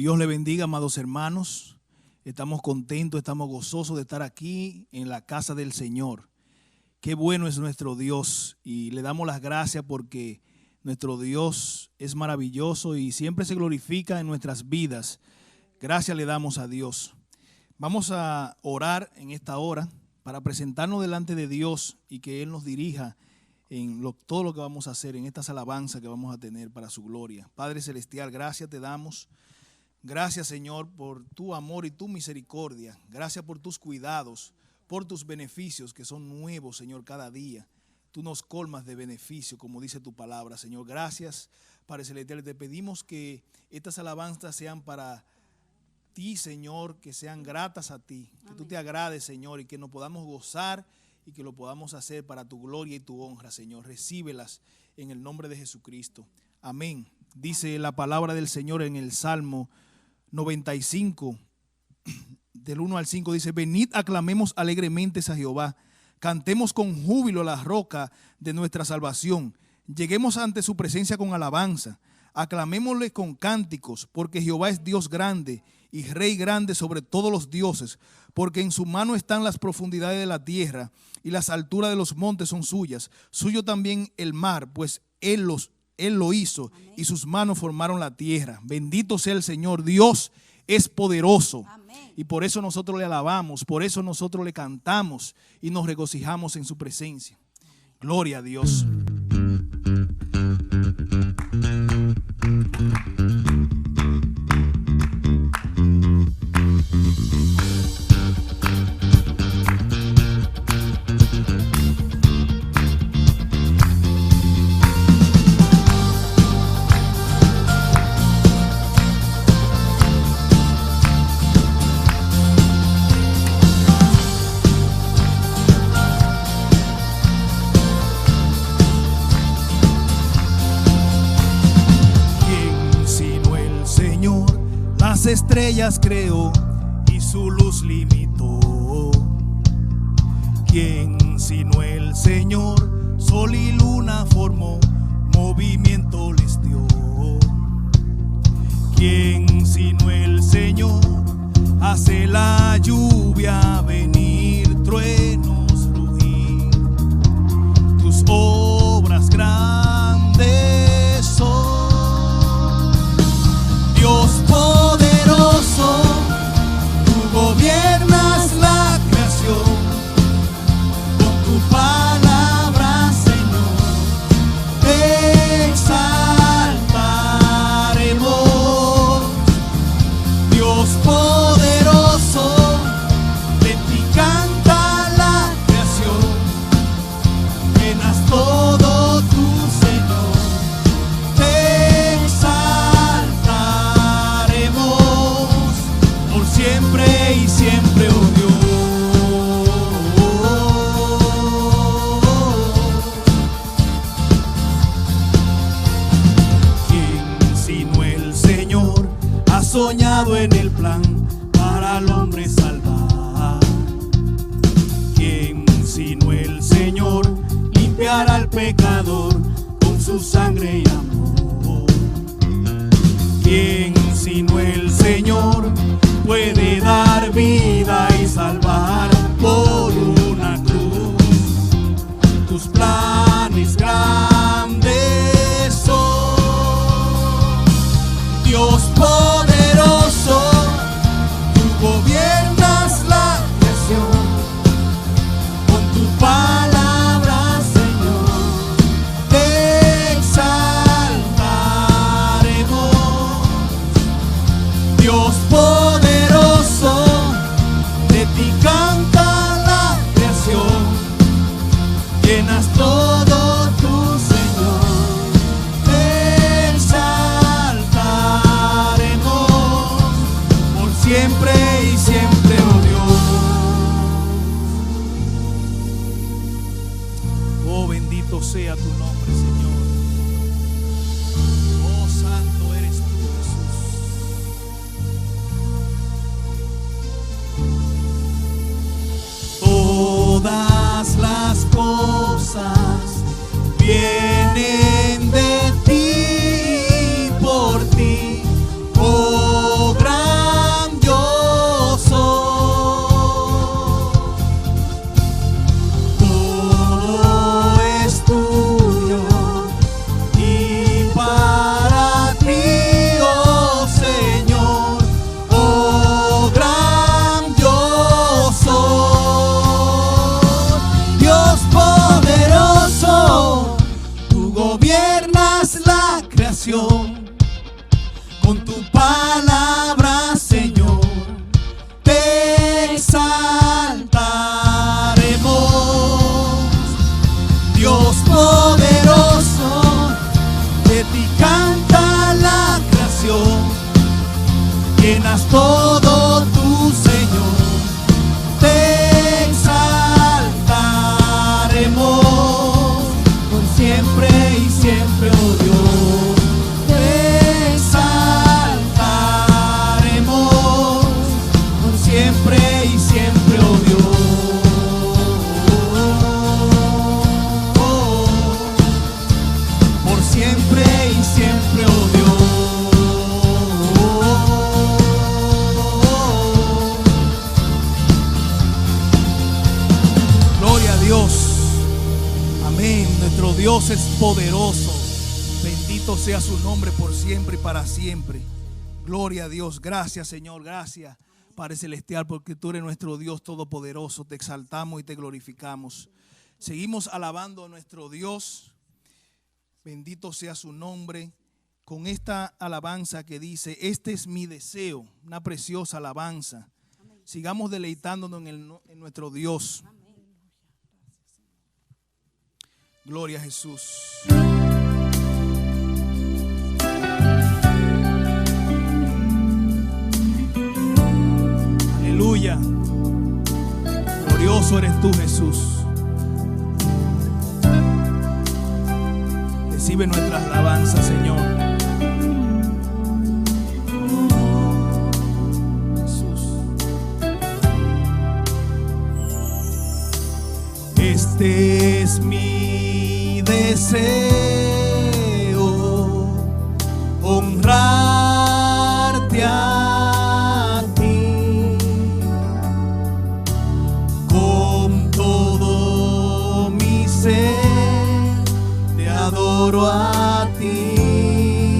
Dios le bendiga, amados hermanos. Estamos contentos, estamos gozosos de estar aquí en la casa del Señor. Qué bueno es nuestro Dios y le damos las gracias porque nuestro Dios es maravilloso y siempre se glorifica en nuestras vidas. Gracias le damos a Dios. Vamos a orar en esta hora para presentarnos delante de Dios y que Él nos dirija en todo lo que vamos a hacer, en estas alabanzas que vamos a tener para su gloria. Padre Celestial, gracias te damos. Gracias, Señor, por tu amor y tu misericordia. Gracias por tus cuidados, por tus beneficios que son nuevos, Señor, cada día. Tú nos colmas de beneficio, como dice tu palabra, Señor. Gracias, Padre Celestial. Te pedimos que estas alabanzas sean para ti, Señor, que sean gratas a ti. Que tú te agrades, Señor, y que nos podamos gozar y que lo podamos hacer para tu gloria y tu honra, Señor. Recíbelas en el nombre de Jesucristo. Amén. Dice la palabra del Señor en el Salmo 95, del 1 al 5, dice: venid, aclamemos alegremente a Jehová, cantemos con júbilo a la roca de nuestra salvación, lleguemos ante su presencia con alabanza, aclamémosle con cánticos, porque Jehová es Dios grande y Rey grande sobre todos los dioses, porque en su mano están las profundidades de la tierra y las alturas de los montes son suyas, suyo también el mar, pues Él lo hizo. Amén. Y sus manos formaron la tierra. Bendito sea el Señor. Dios es poderoso. Amén. Y por eso nosotros le alabamos, por eso nosotros le cantamos y nos regocijamos en su presencia. Gloria a Dios. Las estrellas creó y su luz limitó. ¿Quién sino el Señor? Sol y luna formó, movimiento les dio. ¿Quién sino el Señor? Hace la lluvia venir, truenos rugir. Tus obras grandes son. Dios poderoso, tú gobiernas la creación, con tu palabra, Señor, te exaltaremos. Dios poderoso, de ti canta la creación, llenas todo tu Señor, te exaltaremos por siempre y siempre, oh Dios. ¿Quién sino el Señor ha soñado en el plan para al hombre salvar? ¿Quién sino el Señor limpiará al pecador con su sangre y amor? ¿Quién sino el Señor puede dar vida y salvar por una cruz? Tus planes grandes son. Dios poderoso, tú gobiernas la creación, con tu palabra, Señor, te exaltaremos. Dios poderoso, de ti canta la creación, llenas todo tu Señor, te exaltaremos por siempre y siempre, oh Dios. Oh, bendito sea tu nombre, Señor. Oh, santo eres tú, Jesús. Todas las cosas vienen de ti, por ti, oh Dios poderoso, de ti canta la creación, llenas todo tu Señor, te exaltaremos por siempre y siempre, oh Dios, te exaltaremos por siempre y siempre, oh Dios. Siempre y siempre, oh Dios. Gloria a Dios. Amén. Nuestro Dios es poderoso. Bendito sea su nombre por siempre y para siempre. Gloria a Dios. Gracias, Señor. Gracias, Padre Celestial, porque tú eres nuestro Dios todopoderoso. Te exaltamos y te glorificamos. Seguimos alabando a nuestro Dios. Bendito sea su nombre, con esta alabanza que dice: este es mi deseo, una preciosa alabanza. Amén. Sigamos deleitándonos en nuestro Dios. Amén. Gloria a Jesús. Aleluya. Glorioso eres tú, Jesús. Recibe nuestras alabanzas, Señor. Jesús. Este es mi deseo, honrarte a ti con todo mi ser. Adoro a ti,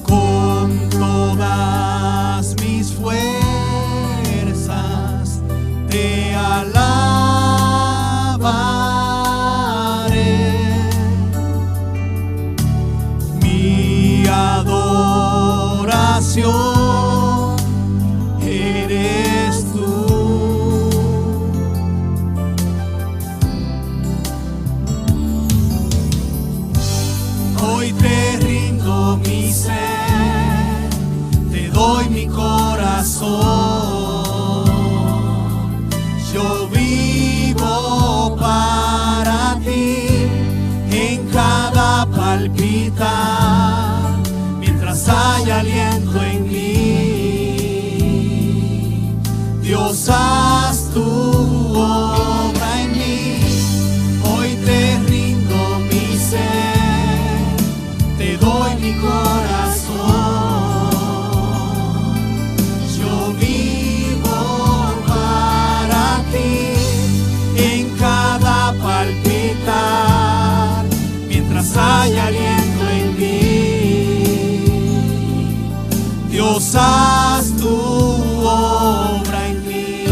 con todas mis fuerzas te alabaré. Mi adoración eres tú. Hoy te rindo mi ser, te doy mi corazón. Yo vivo para ti en cada palpitar, mientras hay aliento en mí. Dios, haz tu obra en mí. Hoy te rindo mi ser, te doy mi corazón. Yo vivo para ti en cada palpitar, mientras hay aliento en mí. Dios, haz tu obra en mí.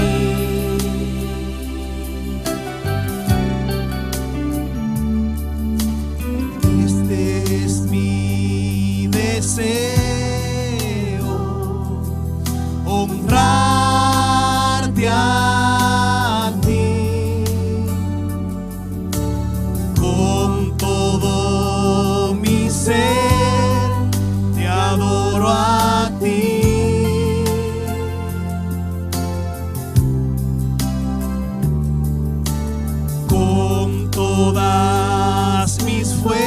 Este es mi deseo, honrarte a ti con todo mi ser, te adoro a ti. Con todas mis fuerzas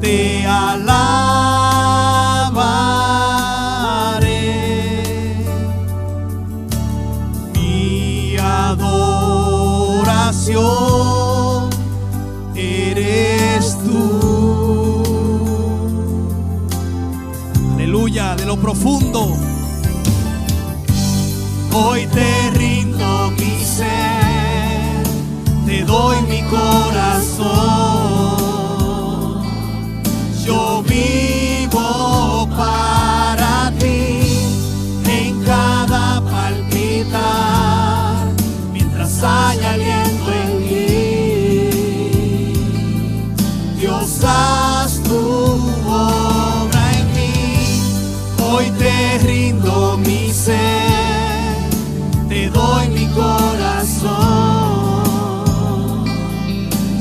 te alabaré. Mi adoración eres tú. Aleluya, de lo profundo. Hoy te rindo mi ser, te doy mi corazón. Yo vivo para ti en cada palpitar, mientras hay aliento en mí. Dios, haz tu obra en mí. Hoy te rindo mi ser, te doy mi corazón.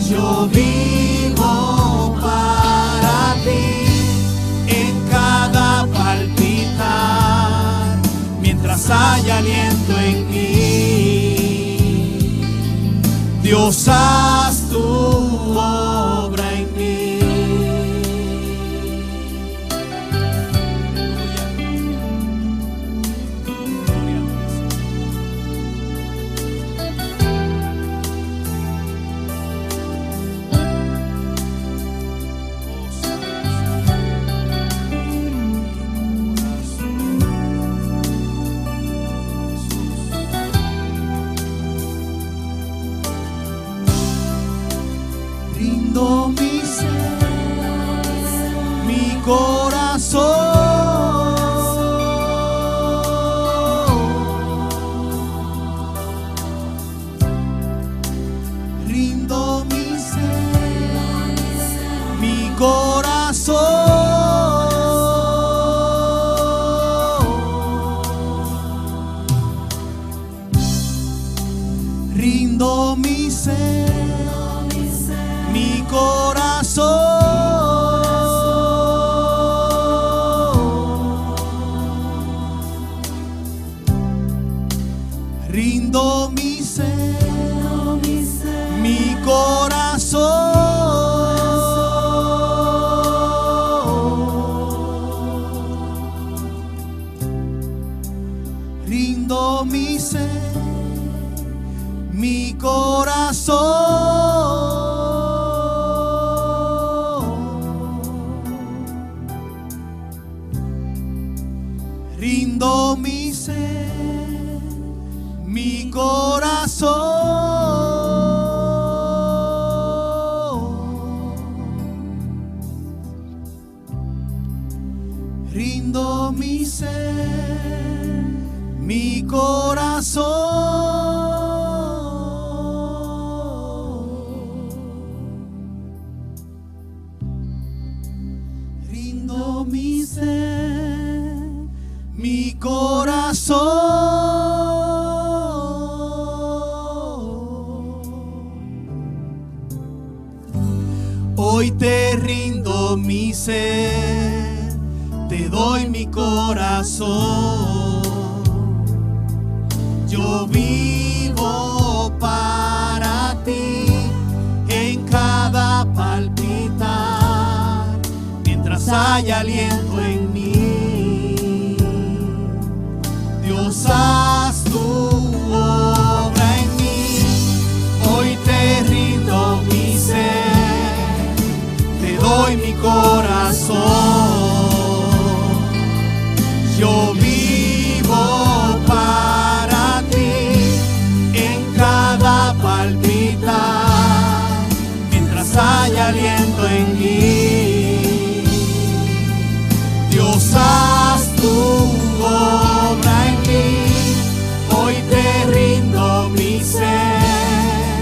Yo vivo para ti en cada palpitar, mientras haya aliento en mí. Dios, haz tu obra en mí. Rindo mi ser, mi corazón. Rindo mi ser, mi corazón. Rindo mi ser, mi corazón. Rindo mi ser, mi corazón. Rindo mi ser, mi corazón. Rindo mi ser, mi corazón. Rindo mi ser, mi corazón. Rindo mi ser, mi corazón. Hoy te rindo mi ser, te doy mi corazón. Yo vivo para ti en cada palpitar, mientras haya aliento en mí. Dios, haz tu obra en mí. Hoy te rindo mi ser, te doy mi corazón. Yo vivo para ti en cada palpitar, mientras haya aliento en mí. Dios, haz tu obra en mí. Hoy te rindo mi ser,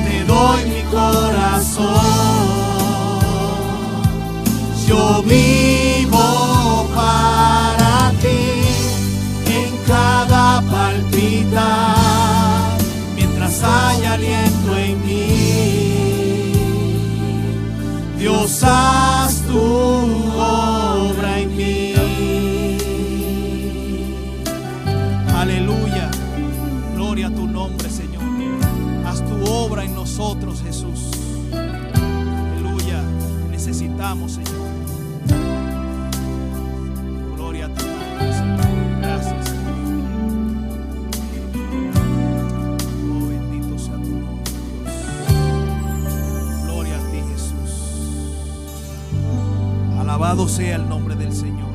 te doy mi corazón. Yo vivo para ti en cada palpitar, mientras haya aliento en mí. Dios, haz tu obra en mí. Aleluya, gloria a tu nombre, Señor. Haz tu obra en nosotros, Jesús. Aleluya, necesitamos, Señor. Gloria a tu nombre, Señor. Gracias, Señor. Oh, bendito sea tu nombre, Dios. Gloria a ti, Jesús. Alabado sea el nombre del Señor.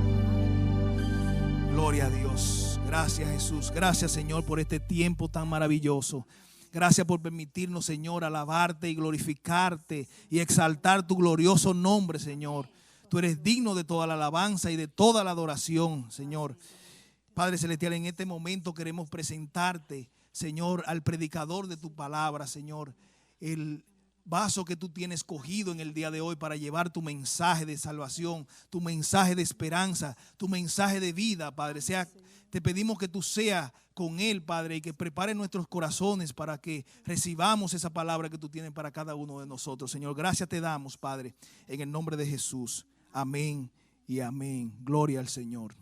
Gloria a Dios. Gracias, Jesús. Gracias, Señor, por este tiempo tan maravilloso. Gracias por permitirnos, Señor, alabarte y glorificarte y exaltar tu glorioso nombre, Señor. Tú eres digno de toda la alabanza y de toda la adoración, Señor. Padre Celestial, en este momento queremos presentarte, Señor, al predicador de tu palabra, Señor, el vaso que tú tienes cogido en el día de hoy para llevar tu mensaje de salvación, tu mensaje de esperanza, tu mensaje de vida, Padre. Te pedimos que tú seas con él, Padre, y que prepare nuestros corazones para que recibamos esa palabra que tú tienes para cada uno de nosotros. Señor, gracias te damos, Padre, en el nombre de Jesús. Amén y amén. Gloria al Señor.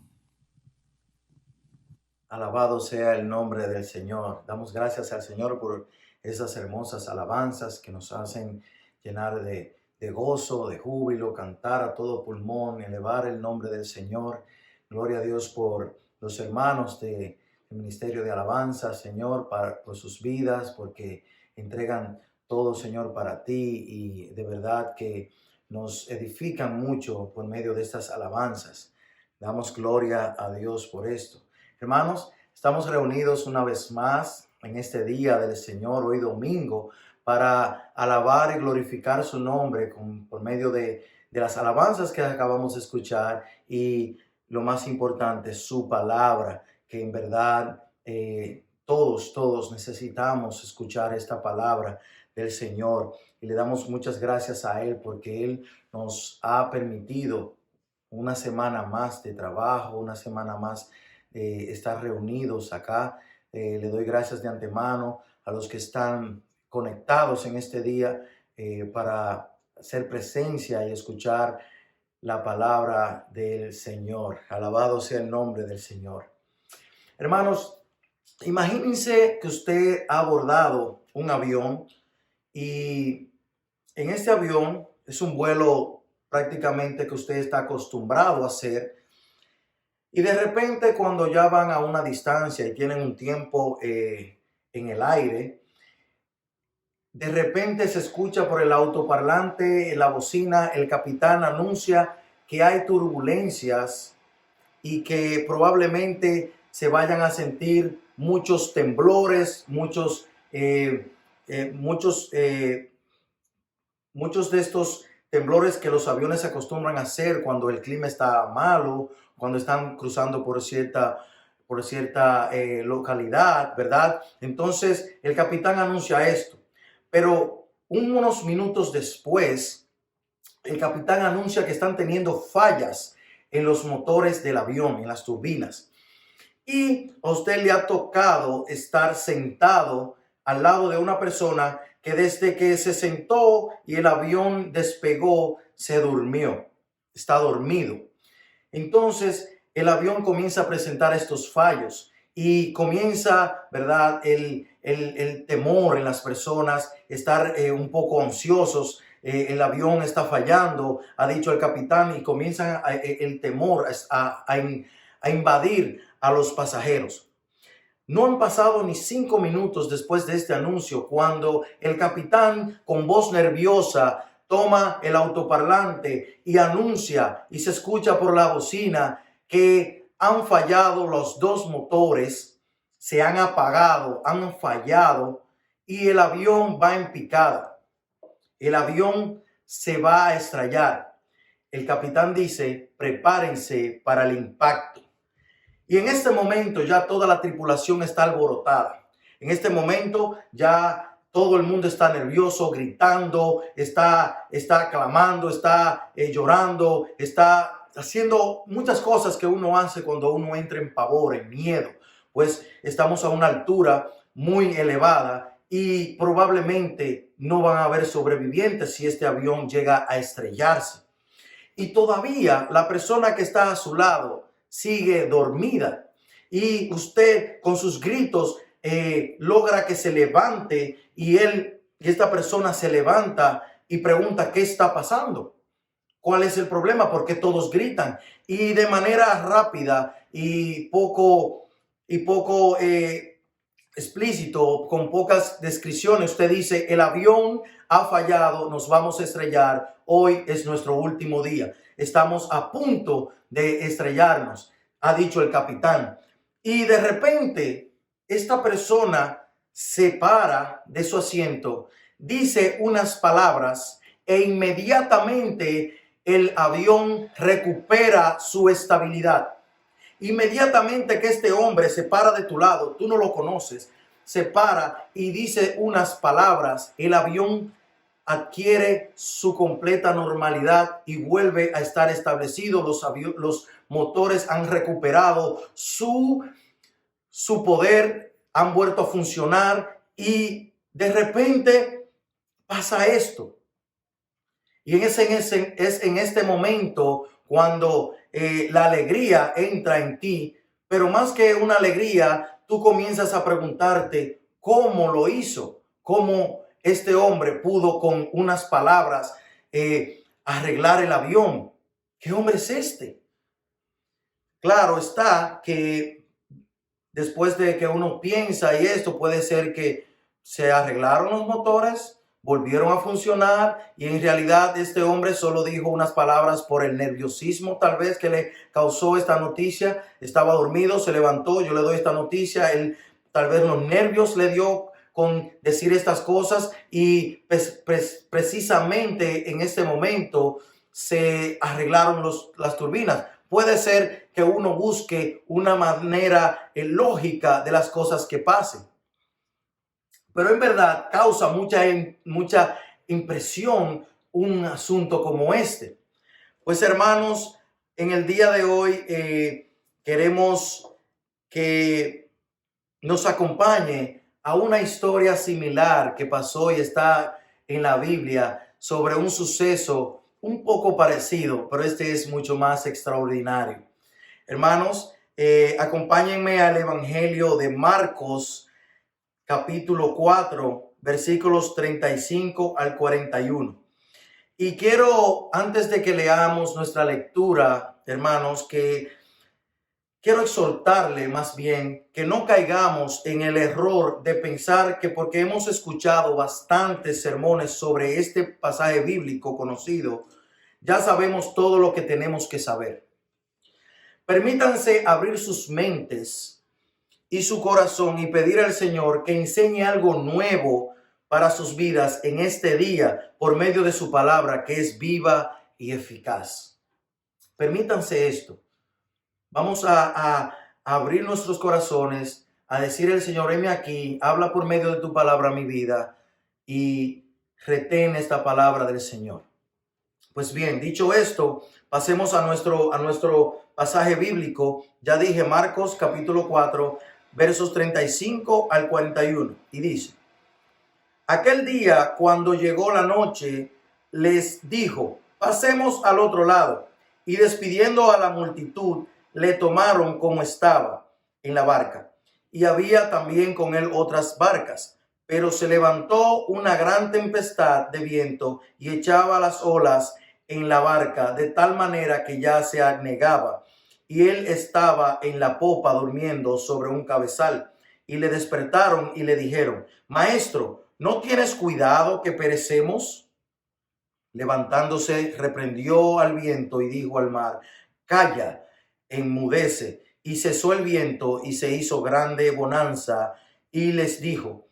Alabado sea el nombre del Señor. Damos gracias al Señor por esas hermosas alabanzas que nos hacen llenar de gozo, de júbilo, cantar a todo pulmón, elevar el nombre del Señor. Gloria a Dios por los hermanos del Ministerio de Alabanza, Señor, por sus vidas, porque entregan todo, Señor, para ti, y de verdad que nos edifican mucho por medio de estas alabanzas. Damos gloria a Dios por esto. Hermanos, estamos reunidos una vez más en este día del Señor, hoy domingo, para alabar y glorificar su nombre por medio de las alabanzas que acabamos de escuchar, y lo más importante, su palabra, que en verdad todos necesitamos escuchar esta palabra del Señor, y le damos muchas gracias a Él porque Él nos ha permitido una semana más de trabajo, una semana más estar reunidos acá. Le doy gracias de antemano a los que están conectados en este día para hacer presencia y escuchar la palabra del Señor. Alabado sea el nombre del Señor. Hermanos, imagínense que usted ha abordado un avión, y en este avión es un vuelo prácticamente que usted está acostumbrado a hacer. Y de repente, cuando ya van a una distancia y tienen un tiempo en el aire, de repente se escucha por el autoparlante, en la bocina, el capitán anuncia que hay turbulencias y que probablemente se vayan a sentir muchos temblores, muchos de estos temblores que los aviones se acostumbran a hacer cuando el clima está malo, cuando están cruzando por cierta localidad, ¿verdad? Entonces el capitán anuncia esto, pero unos minutos después, el capitán anuncia que están teniendo fallas en los motores del avión, en las turbinas. Y a usted le ha tocado estar sentado al lado de una persona que desde que se sentó y el avión despegó, se durmió, está dormido. Entonces el avión comienza a presentar estos fallos y comienza, ¿verdad?, el temor en las personas, estar un poco ansiosos. El avión está fallando, ha dicho el capitán, y comienza el temor a invadir a los pasajeros. No han pasado ni 5 minutos después de este anuncio cuando el capitán, con voz nerviosa, toma el autoparlante y anuncia, y se escucha por la bocina, que han fallado los 2 motores, se han apagado, han fallado, y el avión va en picada. El avión se va a estrellar. El capitán dice: prepárense para el impacto. Y en este momento ya toda la tripulación está alborotada. En este momento ya todo el mundo está nervioso, gritando, está clamando, está llorando, está haciendo muchas cosas que uno hace cuando uno entra en pavor, en miedo. Pues estamos a una altura muy elevada y probablemente no van a haber sobrevivientes si este avión llega a estrellarse. Y todavía la persona que está a su lado sigue dormida, y usted con sus gritos logra que se levante, y esta persona se levanta y pregunta: ¿qué está pasando? ¿Cuál es el problema? ¿Por qué todos gritan? Y de manera rápida y poco explícito, con pocas descripciones, usted dice: el avión ha fallado, nos vamos a estrellar, hoy es nuestro último día, estamos a punto de estrellarnos, ha dicho el capitán. Y de repente esta persona se para de su asiento, dice unas palabras, e inmediatamente el avión recupera su estabilidad. Inmediatamente que este hombre se para de tu lado, tú no lo conoces, se para y dice unas palabras, el avión adquiere su completa normalidad y vuelve a estar establecido. Los motores han recuperado su poder, han vuelto a funcionar y de repente pasa esto. Y es en este momento cuando la alegría entra en ti, pero más que una alegría, tú comienzas a preguntarte cómo lo hizo, cómo este hombre pudo con unas palabras arreglar el avión. ¿Qué hombre es este? Claro está que después de que uno piensa y esto puede ser que se arreglaron los motores, volvieron a funcionar y en realidad este hombre solo dijo unas palabras por el nerviosismo tal vez que le causó esta noticia. Estaba dormido, se levantó, yo le doy esta noticia, él tal vez los nervios le dio con decir estas cosas y precisamente en este momento se arreglaron las turbinas. Puede ser que uno busque una manera lógica de las cosas que pasen, pero en verdad causa mucha impresión un asunto como este. Pues hermanos, en el día de hoy queremos que nos acompañe a una historia similar que pasó y está en la Biblia sobre un suceso un poco parecido, pero este es mucho más extraordinario. Hermanos, acompáñenme al Evangelio de Marcos, capítulo 4, versículos 35 al 41. Y quiero, antes de que leamos nuestra lectura, hermanos, que quiero exhortarle más bien que no caigamos en el error de pensar que porque hemos escuchado bastantes sermones sobre este pasaje bíblico conocido, ya sabemos todo lo que tenemos que saber. Permítanse abrir sus mentes y su corazón y pedir al Señor que enseñe algo nuevo para sus vidas en este día por medio de su palabra que es viva y eficaz. Permítanse esto. Vamos a abrir nuestros corazones, a decir al Señor, heme aquí, habla por medio de tu palabra mi vida y retén esta palabra del Señor. Pues bien, dicho esto, pasemos a nuestro pasaje bíblico. Ya dije Marcos capítulo 4, versos 35 al 41. Y dice, aquel día cuando llegó la noche, les dijo, pasemos al otro lado. Y despidiendo a la multitud, le tomaron como estaba en la barca. Y había también con él otras barcas. Pero se levantó una gran tempestad de viento y echaba las olas en la barca de tal manera que ya se anegaba. Y él estaba en la popa durmiendo sobre un cabezal. Y le despertaron y le dijeron, Maestro, ¿no tienes cuidado que perecemos? Levantándose, reprendió al viento y dijo al mar, calla, enmudece. Y cesó el viento y se hizo grande bonanza. Y les dijo,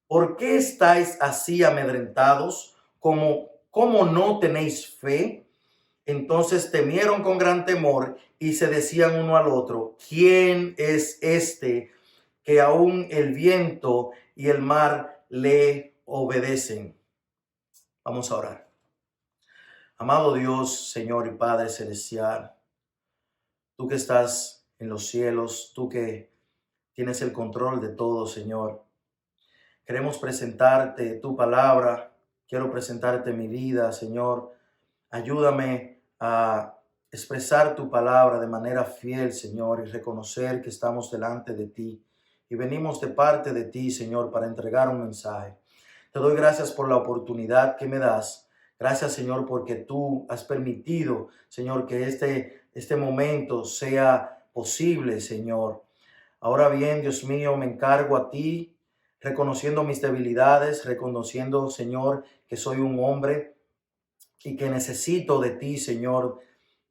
¿por qué estáis así amedrentados? ¿Cómo no tenéis fe? Entonces temieron con gran temor y se decían uno al otro, ¿quién es este que aún el viento y el mar le obedecen? Vamos a orar. Amado Dios, Señor y Padre Celestial, tú que estás en los cielos, tú que tienes el control de todo, Señor, queremos presentarte tu palabra, quiero presentarte mi vida, Señor. Ayúdame a expresar tu palabra de manera fiel, Señor, y reconocer que estamos delante de ti y venimos de parte de ti, Señor, para entregar un mensaje. Te doy gracias por la oportunidad que me das. Gracias, Señor, porque tú has permitido, Señor, que este momento sea posible, Señor. Ahora bien, Dios mío, me encargo a ti, reconociendo mis debilidades, reconociendo, Señor, que soy un hombre y que necesito de ti, Señor,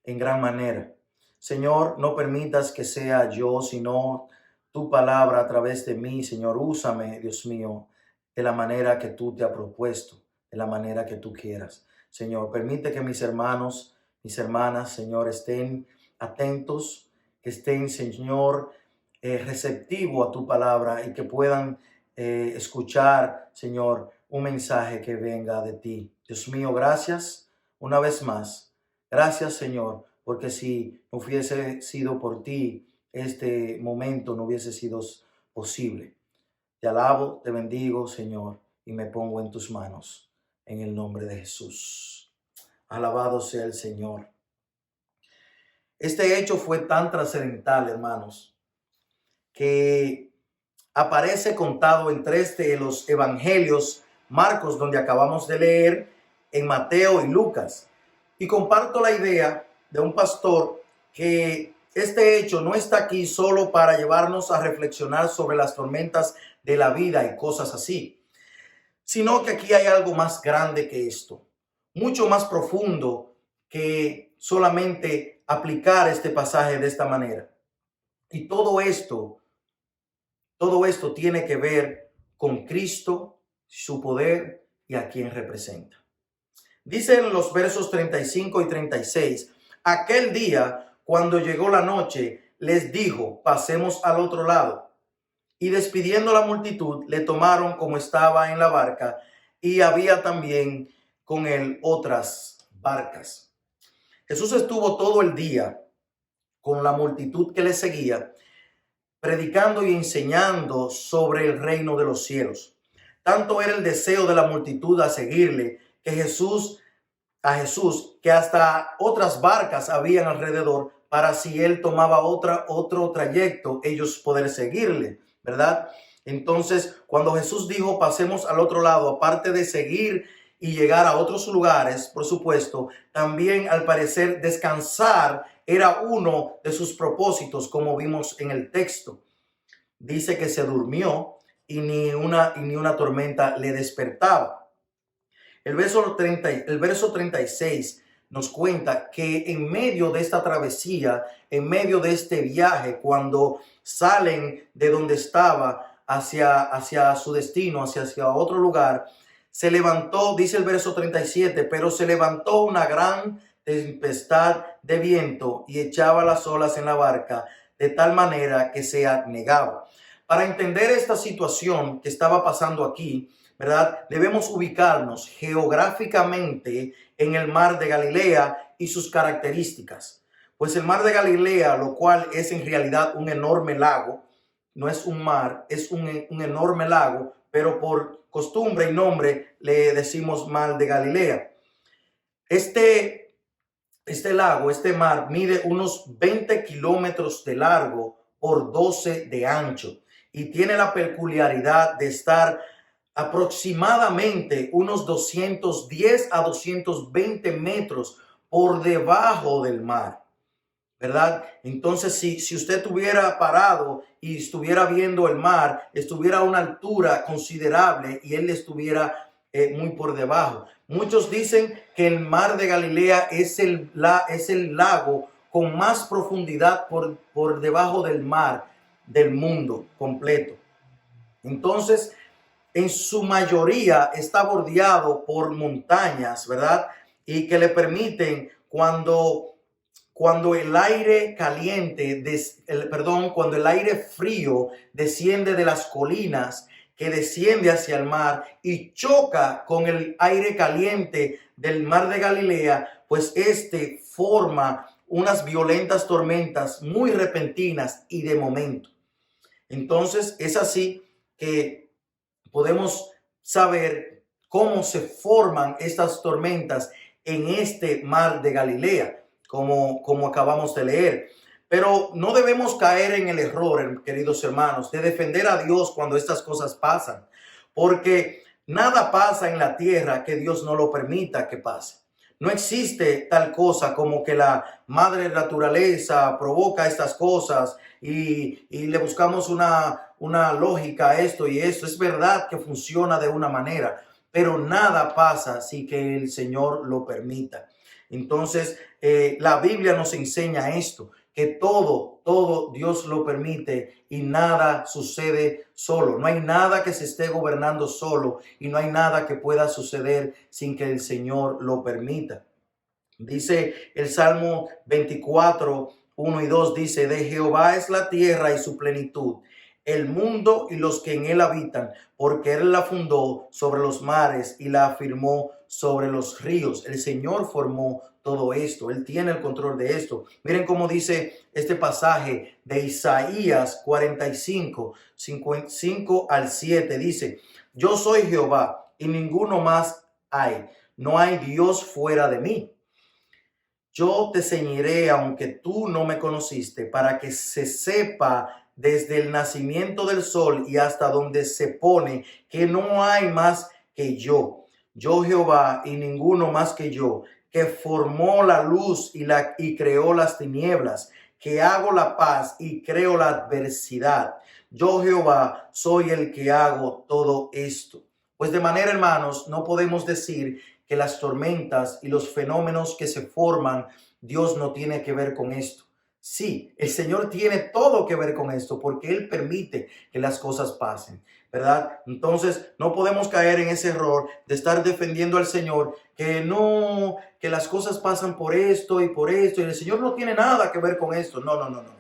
en gran manera. Señor, no permitas que sea yo, sino tu palabra a través de mí, Señor. Úsame, Dios mío, de la manera que tú te has propuesto, de la manera que tú quieras. Señor, permite que mis hermanos, mis hermanas, Señor, estén atentos, que estén, Señor, receptivo a tu palabra y que puedan escuchar, Señor, un mensaje que venga de ti. Dios mío, gracias una vez más. Gracias, Señor, porque si no hubiese sido por ti, este momento no hubiese sido posible. Te alabo, te bendigo, Señor, y me pongo en tus manos, en el nombre de Jesús. Alabado sea el Señor. Este hecho fue tan trascendental, hermanos, que aparece contado en 3 de los evangelios: Marcos, donde acabamos de leer, en Mateo y Lucas. Y comparto la idea de un pastor que este hecho no está aquí solo para llevarnos a reflexionar sobre las tormentas de la vida y cosas así, sino que aquí hay algo más grande que esto, mucho más profundo que solamente aplicar este pasaje de esta manera. Y todo esto tiene que ver con Cristo, su poder y a quien representa. Dicen los versos 35 y 36, aquel día, cuando llegó la noche, les dijo, pasemos al otro lado. Y despidiendo la multitud, le tomaron como estaba en la barca, y había también con él otras barcas. Jesús estuvo todo el día con la multitud que le seguía, predicando y enseñando sobre el reino de los cielos. Tanto era el deseo de la multitud a seguirle, que a Jesús, que hasta otras barcas habían alrededor, para si él tomaba otro trayecto, ellos poder seguirle, ¿verdad? Entonces, cuando Jesús dijo, pasemos al otro lado, aparte de seguir y llegar a otros lugares, por supuesto, también al parecer descansar era uno de sus propósitos, como vimos en el texto. Dice que se durmió y ni una tormenta le despertaba. El verso 36 nos cuenta que en medio de esta travesía, en medio de este viaje, cuando salen de donde estaba hacia su destino, hacia otro lugar, se levantó, dice el verso 37, pero se levantó una gran tempestad de viento y echaba las olas en la barca de tal manera que se anegaba. Para entender esta situación que estaba pasando aquí, ¿verdad? Debemos ubicarnos geográficamente en el mar de Galilea y sus características. Pues el mar de Galilea, lo cual es en realidad un enorme lago, no es un mar, es un enorme lago, pero por costumbre y nombre le decimos mar de Galilea. Este lago, este mar, mide unos 20 kilómetros de largo por 12 de ancho y tiene la peculiaridad de estar aproximadamente unos 210 a 220 metros por debajo del mar, ¿verdad? Entonces, si usted estuviera parado y estuviera viendo el mar, estuviera a una altura considerable y él estuviera muy por debajo. Muchos dicen que el mar de Galilea es el lago con más profundidad por debajo del mar del mundo completo. Entonces, en su mayoría está bordeado por montañas, ¿verdad? Y que le permiten cuando el aire caliente, cuando el aire frío desciende de las colinas, que desciende hacia el mar y choca con el aire caliente del mar de Galilea, pues este forma unas violentas tormentas muy repentinas y de momento. Entonces es así que podemos saber cómo se forman estas tormentas en este mar de Galilea, como acabamos de leer. Pero no debemos caer en el error, queridos hermanos, de defender a Dios cuando estas cosas pasan, porque nada pasa en la tierra que Dios no lo permita que pase. No existe tal cosa como que la madre naturaleza provoca estas cosas y le buscamos una lógica a esto y esto. Es verdad que funciona de una manera, pero nada pasa sin que el Señor lo permita. Entonces, la Biblia nos enseña esto, que todo Dios lo permite y nada sucede solo. No hay nada que se esté gobernando solo y no hay nada que pueda suceder sin que el Señor lo permita. Dice el Salmo 24, 1 y 2, dice, de Jehová es la tierra y su plenitud, el mundo y los que en él habitan, porque él la fundó sobre los mares y la afirmó sobre los ríos. El Señor formó todo esto, él tiene el control de esto. Miren cómo dice este pasaje de Isaías 45, 5 al 7, dice: yo soy Jehová y ninguno más hay, no hay Dios fuera de mí. Yo te ceñiré aunque tú no me conociste, para que se sepa desde el nacimiento del sol y hasta donde se pone que no hay más que yo. Yo Jehová y ninguno más que yo, que formó la luz y creó las tinieblas, que hago la paz y creo la adversidad. Yo Jehová soy el que hago todo esto. Pues de manera, hermanos, no podemos decir que las tormentas y los fenómenos que se forman, Dios no tiene que ver con esto. Sí, el Señor tiene todo que ver con esto porque Él permite que las cosas pasen, ¿verdad? Entonces no podemos caer en ese error de estar defendiendo al Señor, que no, que las cosas pasan por esto y el Señor no tiene nada que ver con esto. No, no, no, no.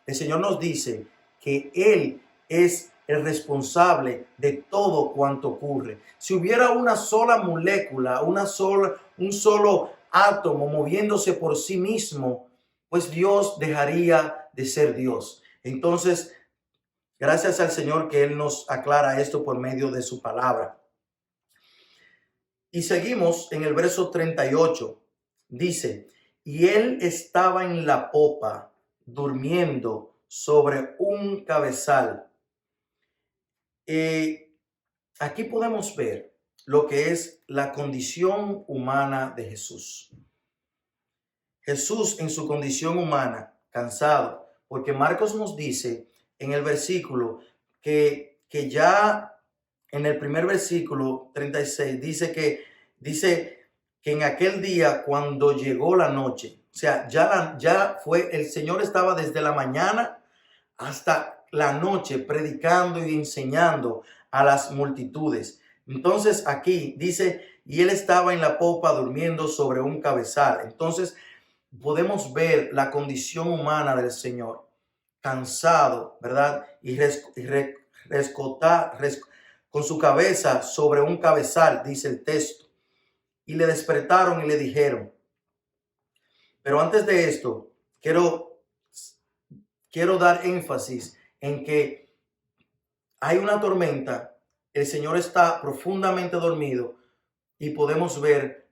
El Señor nos dice que Él es el responsable de todo cuanto ocurre. Si hubiera una sola molécula, un solo átomo moviéndose por sí mismo, pues Dios dejaría de ser Dios. Entonces, gracias al Señor que Él nos aclara esto por medio de su palabra. Y seguimos en el verso 38. Dice: y él estaba en la popa, durmiendo sobre un cabezal. Aquí podemos ver lo que es la condición humana de Jesús. Jesús en su condición humana, cansado, porque Marcos nos dice en el versículo que ya en el primer versículo 36 dice que en aquel día cuando llegó la noche, o sea, ya fue, el Señor estaba desde la mañana hasta la noche predicando y enseñando a las multitudes. Entonces aquí dice: y él estaba en la popa durmiendo sobre un cabezal. Entonces podemos ver la condición humana del Señor, cansado, ¿verdad? Y con su cabeza sobre un cabezal, dice el texto. Y le despertaron y le dijeron. Pero antes de esto, quiero dar énfasis en que hay una tormenta, el Señor está profundamente dormido y podemos ver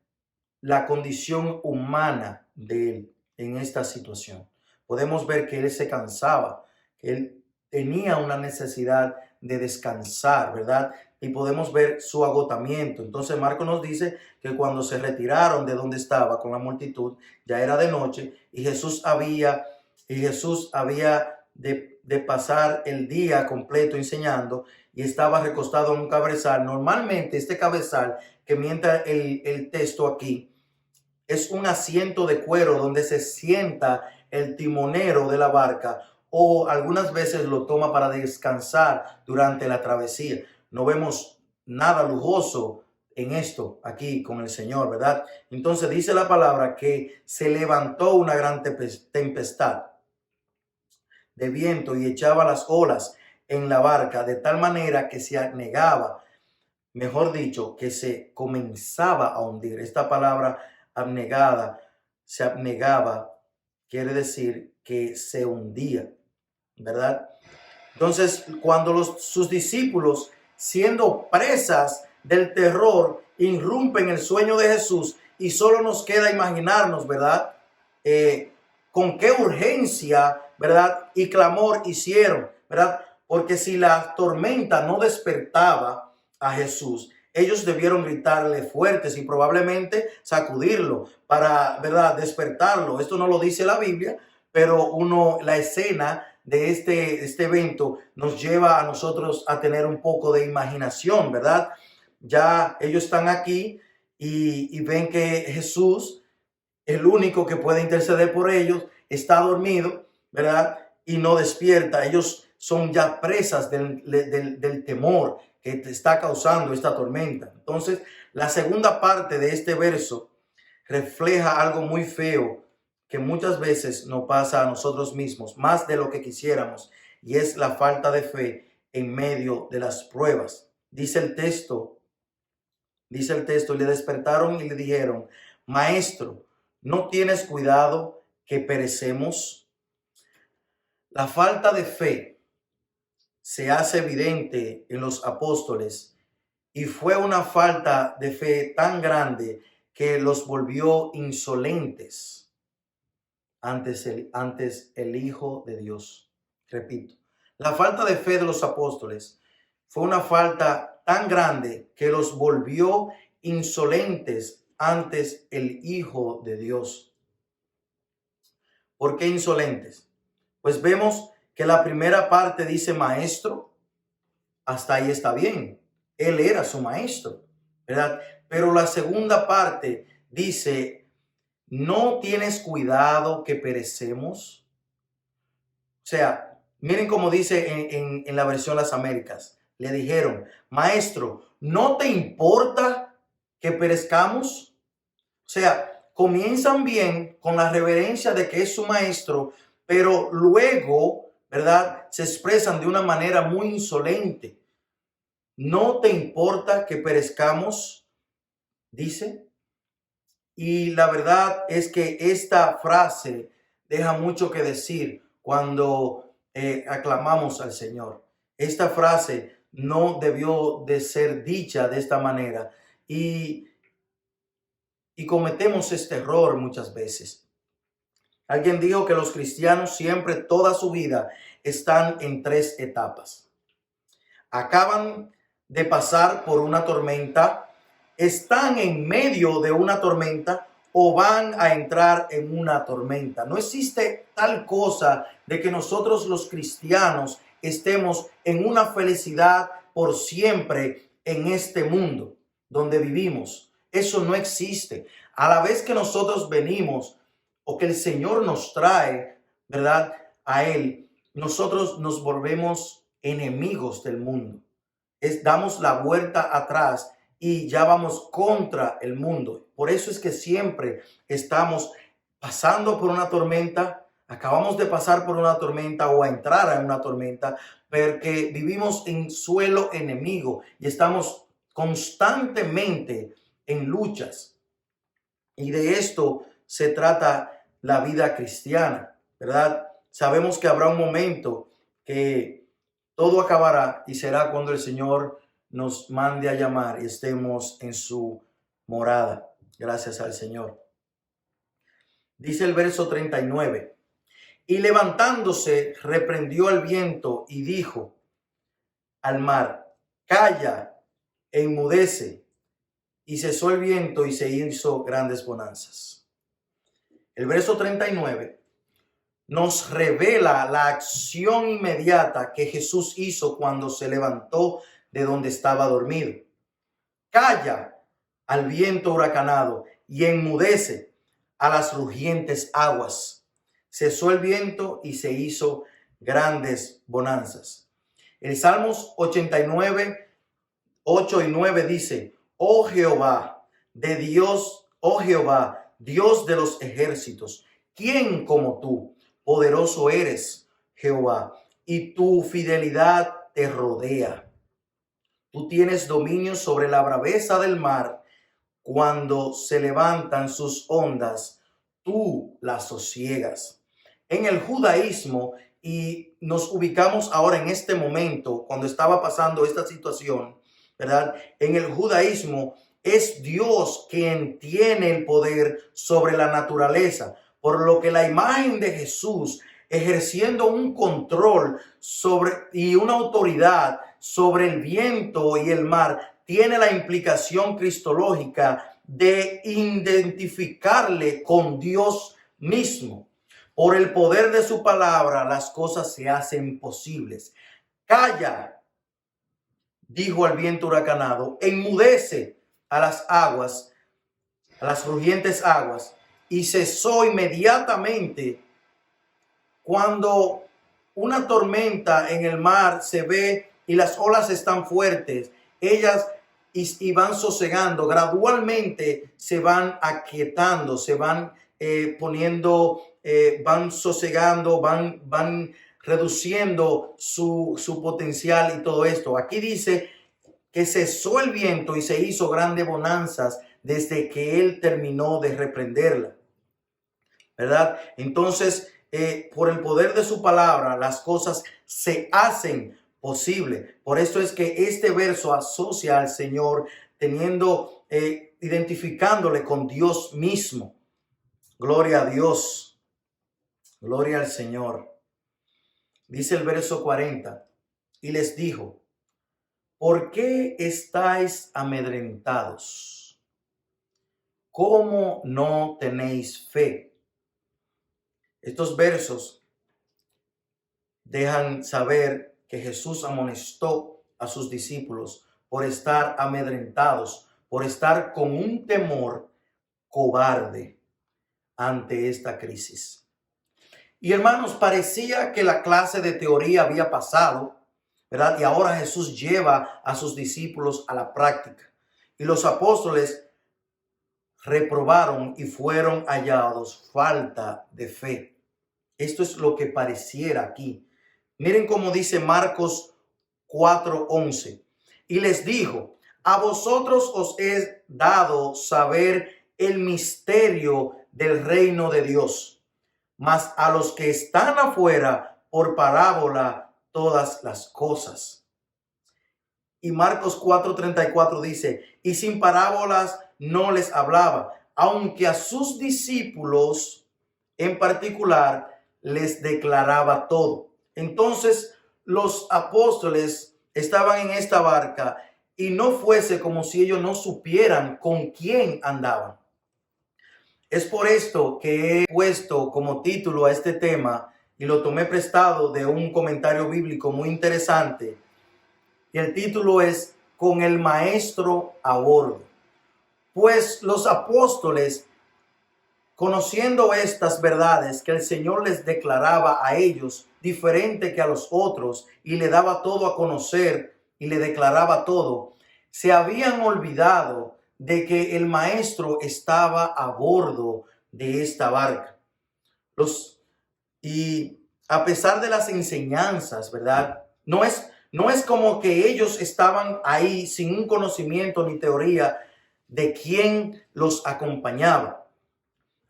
la condición humana de él en esta situación. Podemos ver que él se cansaba, que él tenía una necesidad de descansar, ¿verdad? Y podemos ver su agotamiento. Entonces Marcos nos dice que cuando se retiraron de donde estaba con la multitud, ya era de noche y Jesús había de pasar el día completo enseñando y estaba recostado en un cabezal. Normalmente este cabezal que mienta el texto aquí es un asiento de cuero donde se sienta el timonero de la barca, o algunas veces lo toma para descansar durante la travesía. No vemos nada lujoso en esto aquí con el Señor, ¿verdad? Entonces dice la palabra que se levantó una gran tempestad de viento y echaba las olas en la barca de tal manera que se anegaba, mejor dicho, que se comenzaba a hundir. Esta palabra se abnegaba, quiere decir que se hundía, ¿verdad? Entonces, cuando sus discípulos, siendo presas del terror, irrumpen el sueño de Jesús, y solo nos queda imaginarnos, ¿verdad? Con qué urgencia, ¿verdad? Y clamor hicieron, ¿verdad? Porque si la tormenta no despertaba a Jesús, ellos debieron gritarle fuertes y probablemente sacudirlo para, ¿verdad?, despertarlo. Esto no lo dice la Biblia, pero la escena de este evento nos lleva a nosotros a tener un poco de imaginación, ¿verdad? Ya ellos están aquí y ven que Jesús, el único que puede interceder por ellos, está dormido, ¿verdad? Y no despierta. Ellos son ya presas del temor que te está causando esta tormenta. Entonces, la segunda parte de este verso refleja algo muy feo que muchas veces nos pasa a nosotros mismos, más de lo que quisiéramos. y es la falta de fe en medio de las pruebas. Dice el texto, y le despertaron y le dijeron: Maestro, ¿no tienes cuidado que perecemos? La falta de fe se hace evidente en los apóstoles, y fue una falta de fe tan grande que los volvió insolentes antes el Hijo de Dios. Repito, la falta de fe de los apóstoles fue una falta tan grande que los volvió insolentes antes el Hijo de Dios. ¿Por qué insolentes? Pues vemos que la primera parte dice maestro. Hasta ahí está bien. Él era su maestro, ¿verdad? Pero la segunda parte dice: ¿no tienes cuidado que perecemos? O sea, miren cómo dice en la versión Las Américas. Le dijeron: Maestro, ¿no te importa que perezcamos? O sea, comienzan bien con la reverencia de que es su maestro, pero luego, ¿verdad?, se expresan de una manera muy insolente. ¿No te importa que perezcamos?, dice. Y la verdad es que esta frase deja mucho que decir cuando aclamamos al Señor. Esta frase no debió de ser dicha de esta manera, y cometemos este error muchas veces. Alguien dijo que los cristianos siempre, toda su vida, están en 3 etapas. Acaban de pasar por una tormenta, están en medio de una tormenta o van a entrar en una tormenta. No existe tal cosa de que nosotros los cristianos estemos en una felicidad por siempre en este mundo donde vivimos. Eso no existe. A la vez que nosotros venimos o que el Señor nos trae, ¿verdad?, a Él, nosotros nos volvemos enemigos del mundo. Damos la vuelta atrás y ya vamos contra el mundo. Por eso es que siempre estamos pasando por una tormenta, acabamos de pasar por una tormenta o a entrar en una tormenta, porque vivimos en suelo enemigo y estamos constantemente en luchas. Y de esto se trata la vida cristiana, ¿verdad? Sabemos que habrá un momento que todo acabará y será cuando el Señor nos mande a llamar y estemos en su morada. Gracias al Señor. Dice el verso 39. Y levantándose, reprendió al viento y dijo al mar: calla, enmudece. Y cesó el viento y se hizo grandes bonanzas. El verso 39 nos revela la acción inmediata que Jesús hizo cuando se levantó de donde estaba dormido. Calla al viento huracanado y enmudece a las rugientes aguas. Cesó el viento y se hizo grandes bonanzas. El Salmos 89, 8 y 9 dice: Oh Jehová, oh Jehová, Dios de los ejércitos, ¿quién como tú? Poderoso eres, Jehová, y tu fidelidad te rodea. Tú tienes dominio sobre la braveza del mar. Cuando se levantan sus ondas, tú las sosiegas. En el judaísmo, y nos ubicamos ahora en este momento, cuando estaba pasando esta situación, ¿verdad? En el judaísmo es Dios quien tiene el poder sobre la naturaleza, por lo que la imagen de Jesús ejerciendo un control sobre y una autoridad sobre el viento y el mar tiene la implicación cristológica de identificarle con Dios mismo. Por el poder de su palabra, las cosas se hacen posibles. Calla, dijo al viento huracanado, enmudece a las aguas, a las rugientes aguas, y cesó inmediatamente. Cuando una tormenta en el mar se ve y las olas están fuertes, ellas y van sosegando, gradualmente se van aquietando, se van poniendo, van sosegando, van reduciendo su potencial y todo esto. Aquí dice que cesó el viento y se hizo grandes bonanzas desde que él terminó de reprenderla, ¿verdad? Entonces, por el poder de su palabra, las cosas se hacen posible. Por eso es que este verso asocia al Señor teniendo, identificándole con Dios mismo. Gloria a Dios. Gloria al Señor. Dice el verso 40. Y les dijo: ¿por qué estáis amedrentados? ¿Cómo no tenéis fe? Estos versos dejan saber que Jesús amonestó a sus discípulos por estar amedrentados, por estar con un temor cobarde ante esta crisis. Y hermanos, parecía que la clase de teoría había pasado, ¿verdad? Y ahora Jesús lleva a sus discípulos a la práctica. Y los apóstoles reprobaron y fueron hallados falta de fe. Esto es lo que pareciera aquí. Miren cómo dice Marcos 4:11. Y les dijo: a vosotros os he dado saber el misterio del reino de Dios, mas a los que están afuera por parábola todas las cosas. Y Marcos 4:34 dice: y sin parábolas no les hablaba, aunque a sus discípulos en particular les declaraba todo. Entonces los apóstoles estaban en esta barca y no fuese como si ellos no supieran con quién andaban. Es por esto que he puesto como título a este tema, y lo tomé prestado de un comentario bíblico muy interesante. Y el título es: con el maestro a bordo. Pues los apóstoles, conociendo estas verdades que el Señor les declaraba a ellos, diferente que a los otros, y le daba todo a conocer y le declaraba todo, se habían olvidado de que el maestro estaba a bordo de esta barca. Y a pesar de las enseñanzas, ¿verdad? No es como que ellos estaban ahí sin un conocimiento ni teoría de quién los acompañaba.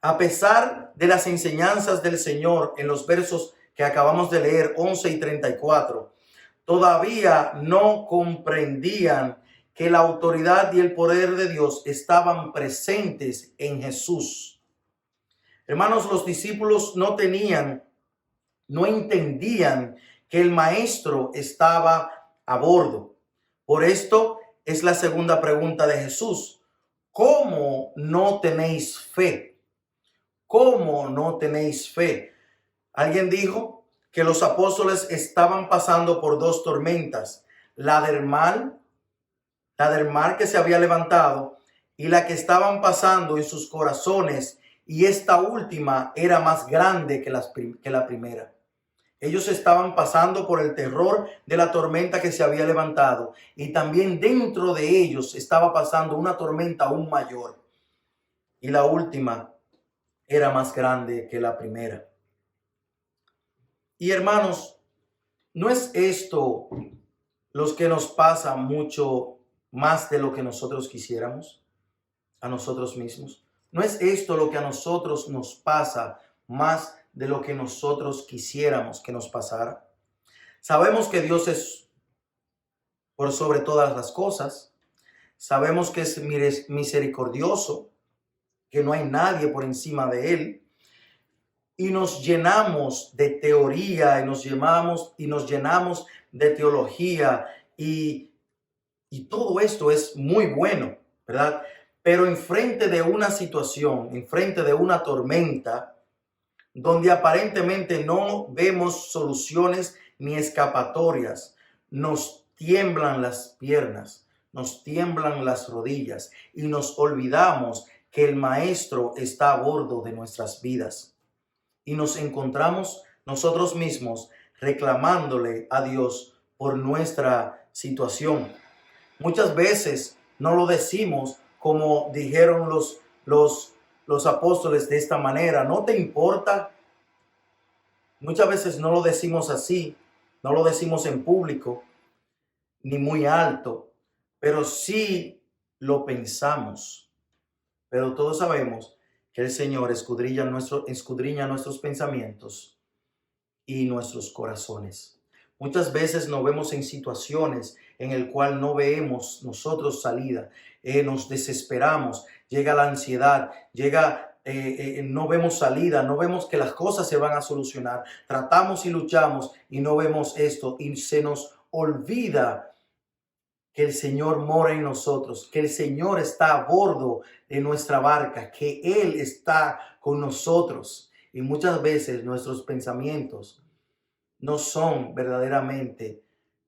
A pesar de las enseñanzas del Señor en los versos que acabamos de leer, 11 y 34, todavía no comprendían que la autoridad y el poder de Dios estaban presentes en Jesús. Hermanos, los discípulos no entendían que el maestro estaba a bordo. Por esto es la segunda pregunta de Jesús: ¿cómo no tenéis fe? ¿Cómo no tenéis fe? Alguien dijo que los apóstoles estaban pasando por dos tormentas: la del mar que se había levantado, y la que estaban pasando en sus corazones, y esta última era más grande que la primera. Ellos estaban pasando por el terror de la tormenta que se había levantado, y también dentro de ellos estaba pasando una tormenta aún mayor, y la última era más grande que la primera. Y hermanos, ¿no es esto lo que nos pasa mucho más de lo que nosotros quisiéramos a nosotros mismos? ¿No es esto lo que a nosotros nos pasa más de lo que nosotros quisiéramos que nos pasara? Sabemos que Dios es por sobre todas las cosas. Sabemos que es misericordioso, que no hay nadie por encima de él. Y nos llenamos de teoría y nos llenamos de teología y todo esto es muy bueno, ¿verdad? Pero enfrente de una situación, enfrente de una tormenta, donde aparentemente no vemos soluciones ni escapatorias, nos tiemblan las piernas, nos tiemblan las rodillas y nos olvidamos que el maestro está a bordo de nuestras vidas. Y nos encontramos nosotros mismos reclamándole a Dios por nuestra situación. Muchas veces no lo decimos como dijeron los apóstoles de esta manera: ¿no te importa Muchas veces no lo decimos así, no lo decimos en público, ni muy alto, pero sí lo pensamos. Pero todos sabemos que el Señor escudriña nuestros pensamientos y nuestros corazones. Muchas veces nos vemos en situaciones en el cual no vemos nosotros salida, nos desesperamos, llega la ansiedad, no vemos salida, no vemos que las cosas se van a solucionar, tratamos y luchamos y no vemos esto y se nos olvida que el Señor mora en nosotros, que el Señor está a bordo de nuestra barca, que Él está con nosotros. Y muchas veces nuestros pensamientos no son verdaderamente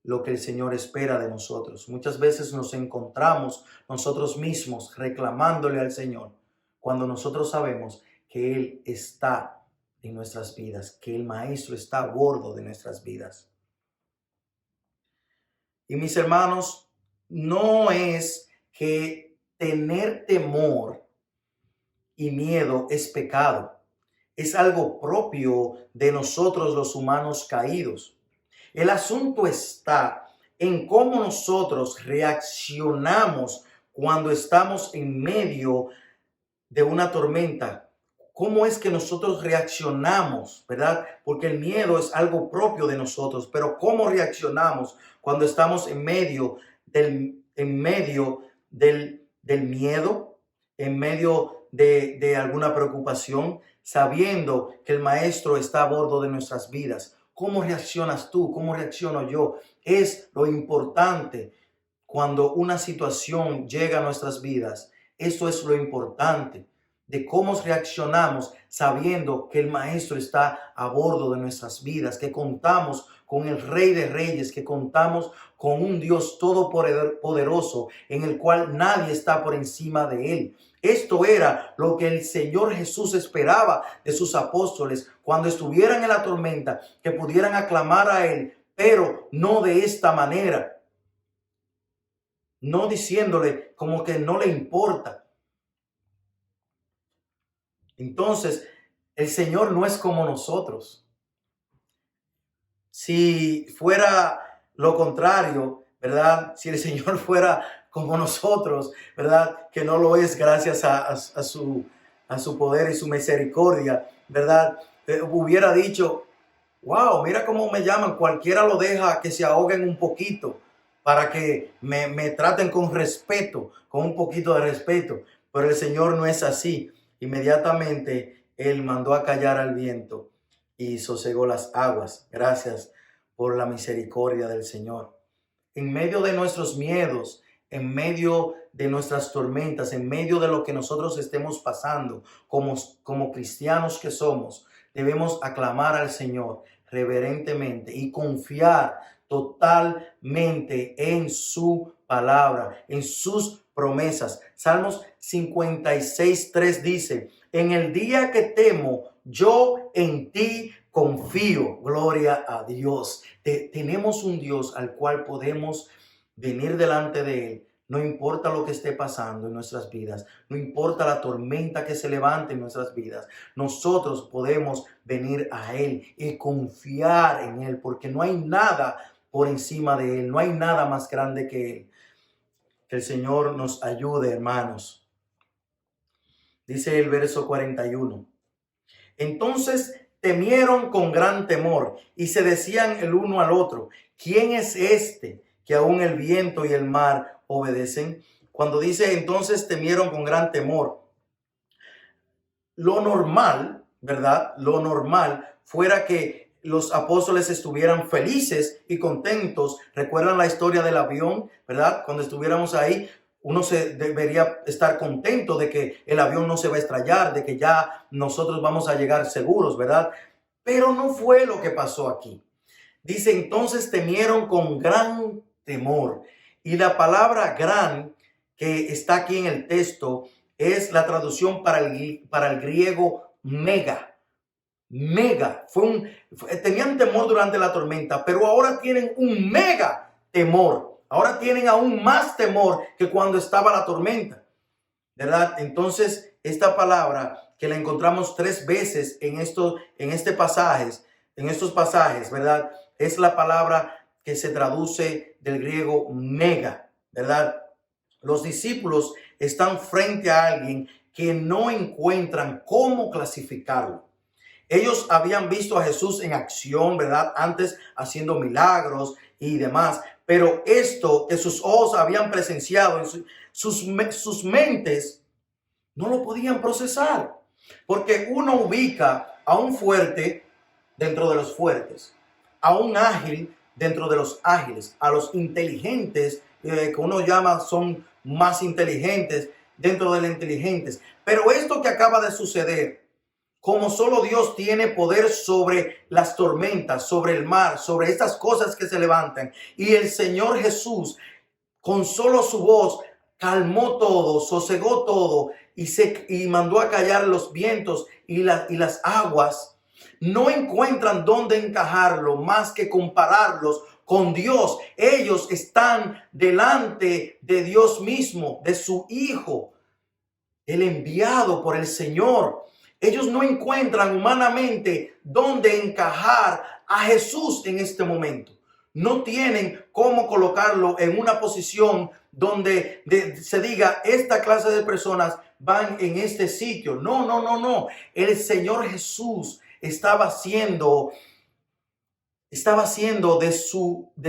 lo que el Señor espera de nosotros. Muchas veces nos encontramos nosotros mismos reclamándole al Señor cuando nosotros sabemos que Él está en nuestras vidas, que el Maestro está a bordo de nuestras vidas. Y mis hermanos, no es que tener temor y miedo es pecado. Es algo propio de nosotros los humanos caídos. El asunto está en cómo nosotros reaccionamos cuando estamos en medio de una tormenta. ¿Cómo es que nosotros reaccionamos, verdad? Porque el miedo es algo propio de nosotros, pero ¿cómo reaccionamos cuando estamos en medio del miedo, en medio de alguna preocupación, sabiendo que el Maestro está a bordo de nuestras vidas? ¿Cómo reaccionas tú? ¿Cómo reacciono yo? Es lo importante cuando una situación llega a nuestras vidas. Esto es lo importante de cómo reaccionamos sabiendo que el Maestro está a bordo de nuestras vidas, que contamos con el Rey de Reyes, que contamos con un Dios todopoderoso en el cual nadie está por encima de Él. Esto era lo que el Señor Jesús esperaba de sus apóstoles cuando estuvieran en la tormenta, que pudieran aclamar a Él, pero no de esta manera, no diciéndole como que no le importa. Entonces, el Señor no es como nosotros. Si fuera lo contrario, ¿verdad? Si el Señor fuera como nosotros, ¿verdad? Que no lo es gracias a su poder y su misericordia, ¿verdad? Hubiera dicho, wow, mira cómo me llaman, cualquiera lo deja que se ahoguen un poquito para que me traten con respeto, con un poquito de respeto. Pero el Señor no es así. Inmediatamente Él mandó a callar al viento y sosegó las aguas. Gracias por la misericordia del Señor. En medio de nuestros miedos, en medio de nuestras tormentas, en medio de lo que nosotros estemos pasando, como cristianos que somos, debemos aclamar al Señor reverentemente y confiar totalmente en su palabra, en sus promesas. Salmos 56:3 dice, en el día que temo, yo en ti confío. Gloria a Dios. Tenemos un Dios al cual podemos venir delante de Él. No importa lo que esté pasando en nuestras vidas, no importa la tormenta que se levante en nuestras vidas, nosotros podemos venir a Él y confiar en Él, porque no hay nada por encima de Él, no hay nada más grande que Él. Que el Señor nos ayude, hermanos. Dice el verso 41. Entonces temieron con gran temor y se decían el uno al otro, ¿quién es este que aún el viento y el mar obedecen? Cuando dice entonces temieron con gran temor, lo normal, ¿verdad? Lo normal fuera que los apóstoles estuvieran felices y contentos. ¿Recuerdan la historia del avión, verdad? Cuando estuviéramos ahí, uno se debería estar contento de que el avión no se va a estrellar, de que ya nosotros vamos a llegar seguros, ¿verdad? Pero no fue lo que pasó aquí. Dice, entonces temieron con gran temor. Y la palabra gran que está aquí en el texto es la traducción para el griego mega. Mega. Tenían temor durante la tormenta, pero ahora tienen un mega temor. Ahora tienen aún más temor que cuando estaba la tormenta, ¿verdad? Entonces, esta palabra que la encontramos 3 veces en este pasaje, en estos pasajes, ¿verdad? Es la palabra que se traduce del griego mega, ¿verdad? Los discípulos están frente a alguien que no encuentran cómo clasificarlo. Ellos habían visto a Jesús en acción, ¿verdad? Antes haciendo milagros y demás. Pero esto que sus ojos habían presenciado, en sus mentes no lo podían procesar. Porque uno ubica a un fuerte dentro de los fuertes, a un ágil dentro de los ágiles, a los inteligentes, que uno llama son más inteligentes dentro de los inteligentes. Pero esto que acaba de suceder, como solo Dios tiene poder sobre las tormentas, sobre el mar, sobre estas cosas que se levantan, y el Señor Jesús con solo su voz calmó todo, sosegó todo y mandó a callar los vientos y las aguas, no encuentran dónde encajarlo más que compararlos con Dios. Ellos están delante de Dios mismo, de su Hijo, el enviado por el Señor. Ellos no encuentran humanamente dónde encajar a Jesús en este momento. No tienen cómo colocarlo en una posición donde se diga, esta clase de personas van en este sitio. No. El Señor Jesús estaba haciendo de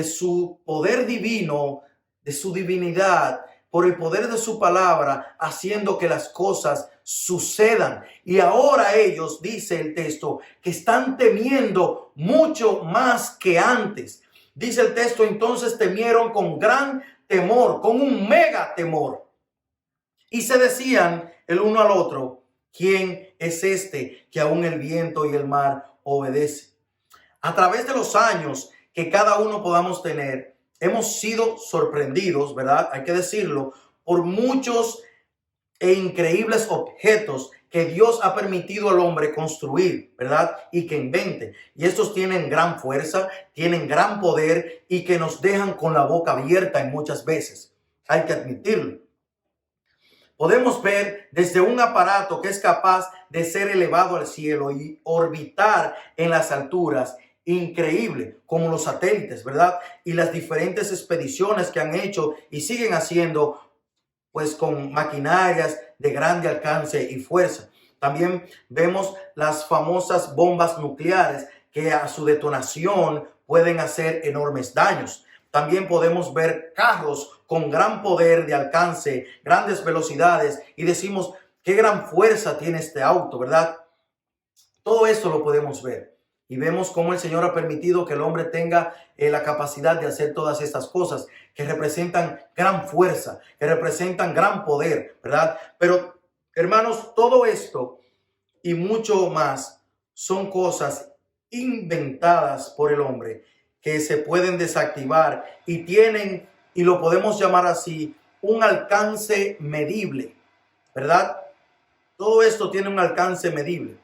su poder divino, de su divinidad, por el poder de su palabra, haciendo que las cosas sucedan. Y ahora ellos, dice el texto, que están temiendo mucho más que antes. Dice el texto, entonces temieron con gran temor, con un mega temor. Y se decían el uno al otro, ¿quién es este que aún el viento y el mar obedece? A través de los años que cada uno podamos tener, hemos sido sorprendidos, ¿verdad? Hay que decirlo, por muchos e increíbles objetos que Dios ha permitido al hombre construir, ¿verdad? Y que invente. Y estos tienen gran fuerza, tienen gran poder y que nos dejan con la boca abierta en muchas veces. Hay que admitirlo. Podemos ver desde un aparato que es capaz de ser elevado al cielo y orbitar en las alturas, increíble, como los satélites, ¿verdad? Y las diferentes expediciones que han hecho y siguen haciendo, pues con maquinarias de grande alcance y fuerza. También vemos las famosas bombas nucleares que a su detonación pueden hacer enormes daños. También podemos ver carros con gran poder de alcance, grandes velocidades y decimos, qué gran fuerza tiene este auto, ¿verdad? Todo esto lo podemos ver. Y vemos cómo el Señor ha permitido que el hombre tenga la capacidad de hacer todas estas cosas que representan gran fuerza, que representan gran poder, ¿verdad? Pero, hermanos, todo esto y mucho más son cosas inventadas por el hombre que se pueden desactivar y tienen, y lo podemos llamar así, un alcance medible, ¿verdad? Todo esto tiene un alcance medible.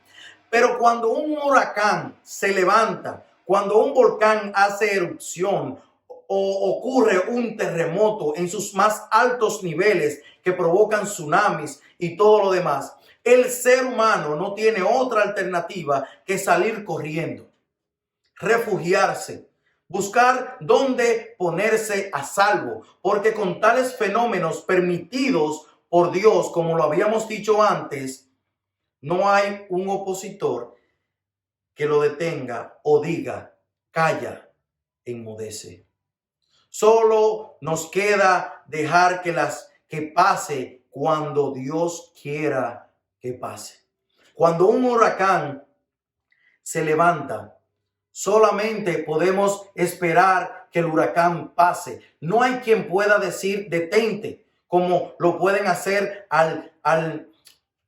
Pero cuando un huracán se levanta, cuando un volcán hace erupción o ocurre un terremoto en sus más altos niveles que provocan tsunamis y todo lo demás, el ser humano no tiene otra alternativa que salir corriendo, refugiarse, buscar dónde ponerse a salvo, porque con tales fenómenos permitidos por Dios, como lo habíamos dicho antes, no hay un opositor que lo detenga o diga, calla, enmudece. Solo nos queda dejar que pase cuando Dios quiera que pase. Cuando un huracán se levanta, solamente podemos esperar que el huracán pase. No hay quien pueda decir detente, como lo pueden hacer al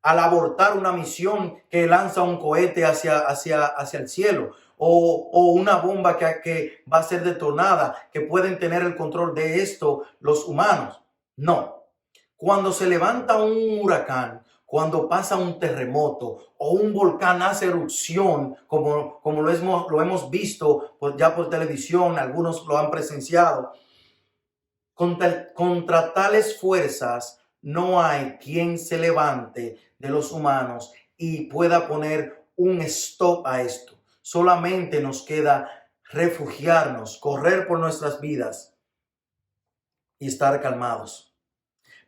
abortar una misión que lanza un cohete hacia el cielo o una bomba que va a ser detonada, que pueden tener el control de esto los humanos. No. Cuando se levanta un huracán, cuando pasa un terremoto o un volcán hace erupción, como lo hemos visto ya por televisión, algunos lo han presenciado, contra tales fuerzas no hay quien se levante de los humanos y pueda poner un stop a esto. Solamente nos queda refugiarnos, correr por nuestras vidas y estar calmados.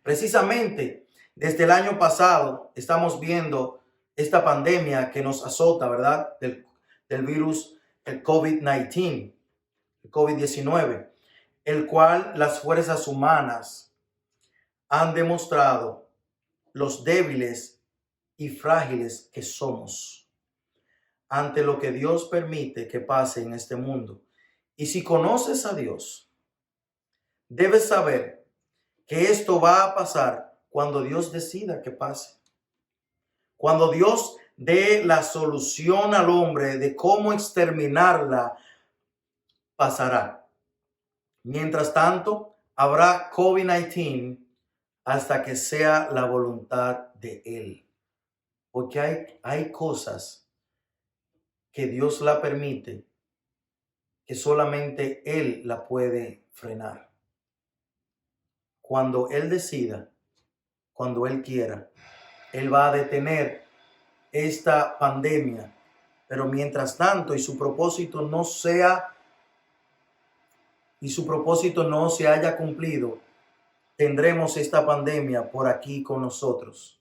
Precisamente desde el año pasado estamos viendo esta pandemia que nos azota, ¿verdad? Del virus, el COVID-19, el COVID-19, el cual las fuerzas humanas han demostrado los débiles y frágiles que somos ante lo que Dios permite que pase en este mundo. Y si conoces a Dios, debes saber que esto va a pasar cuando Dios decida que pase. Cuando Dios dé la solución al hombre de cómo exterminarla, pasará. Mientras tanto, habrá COVID-19 hasta que sea la voluntad de Él. Porque hay cosas que Dios la permite, que solamente Él la puede frenar. Cuando Él decida, cuando Él quiera, Él va a detener esta pandemia. Pero mientras tanto, y su propósito no se haya cumplido, tendremos esta pandemia por aquí con nosotros,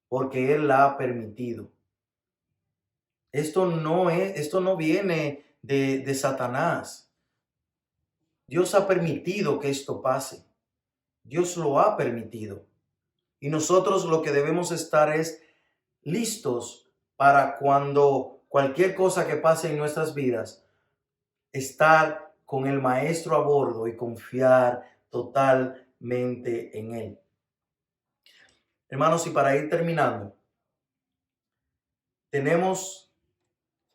porque Él la ha permitido. Esto no viene de Satanás. Dios ha permitido que esto pase. Dios lo ha permitido. Y nosotros lo que debemos estar es listos para cuando cualquier cosa que pase en nuestras vidas, estar con el Maestro a bordo y confiar totalmente en Él. Hermanos, y para ir terminando, tenemos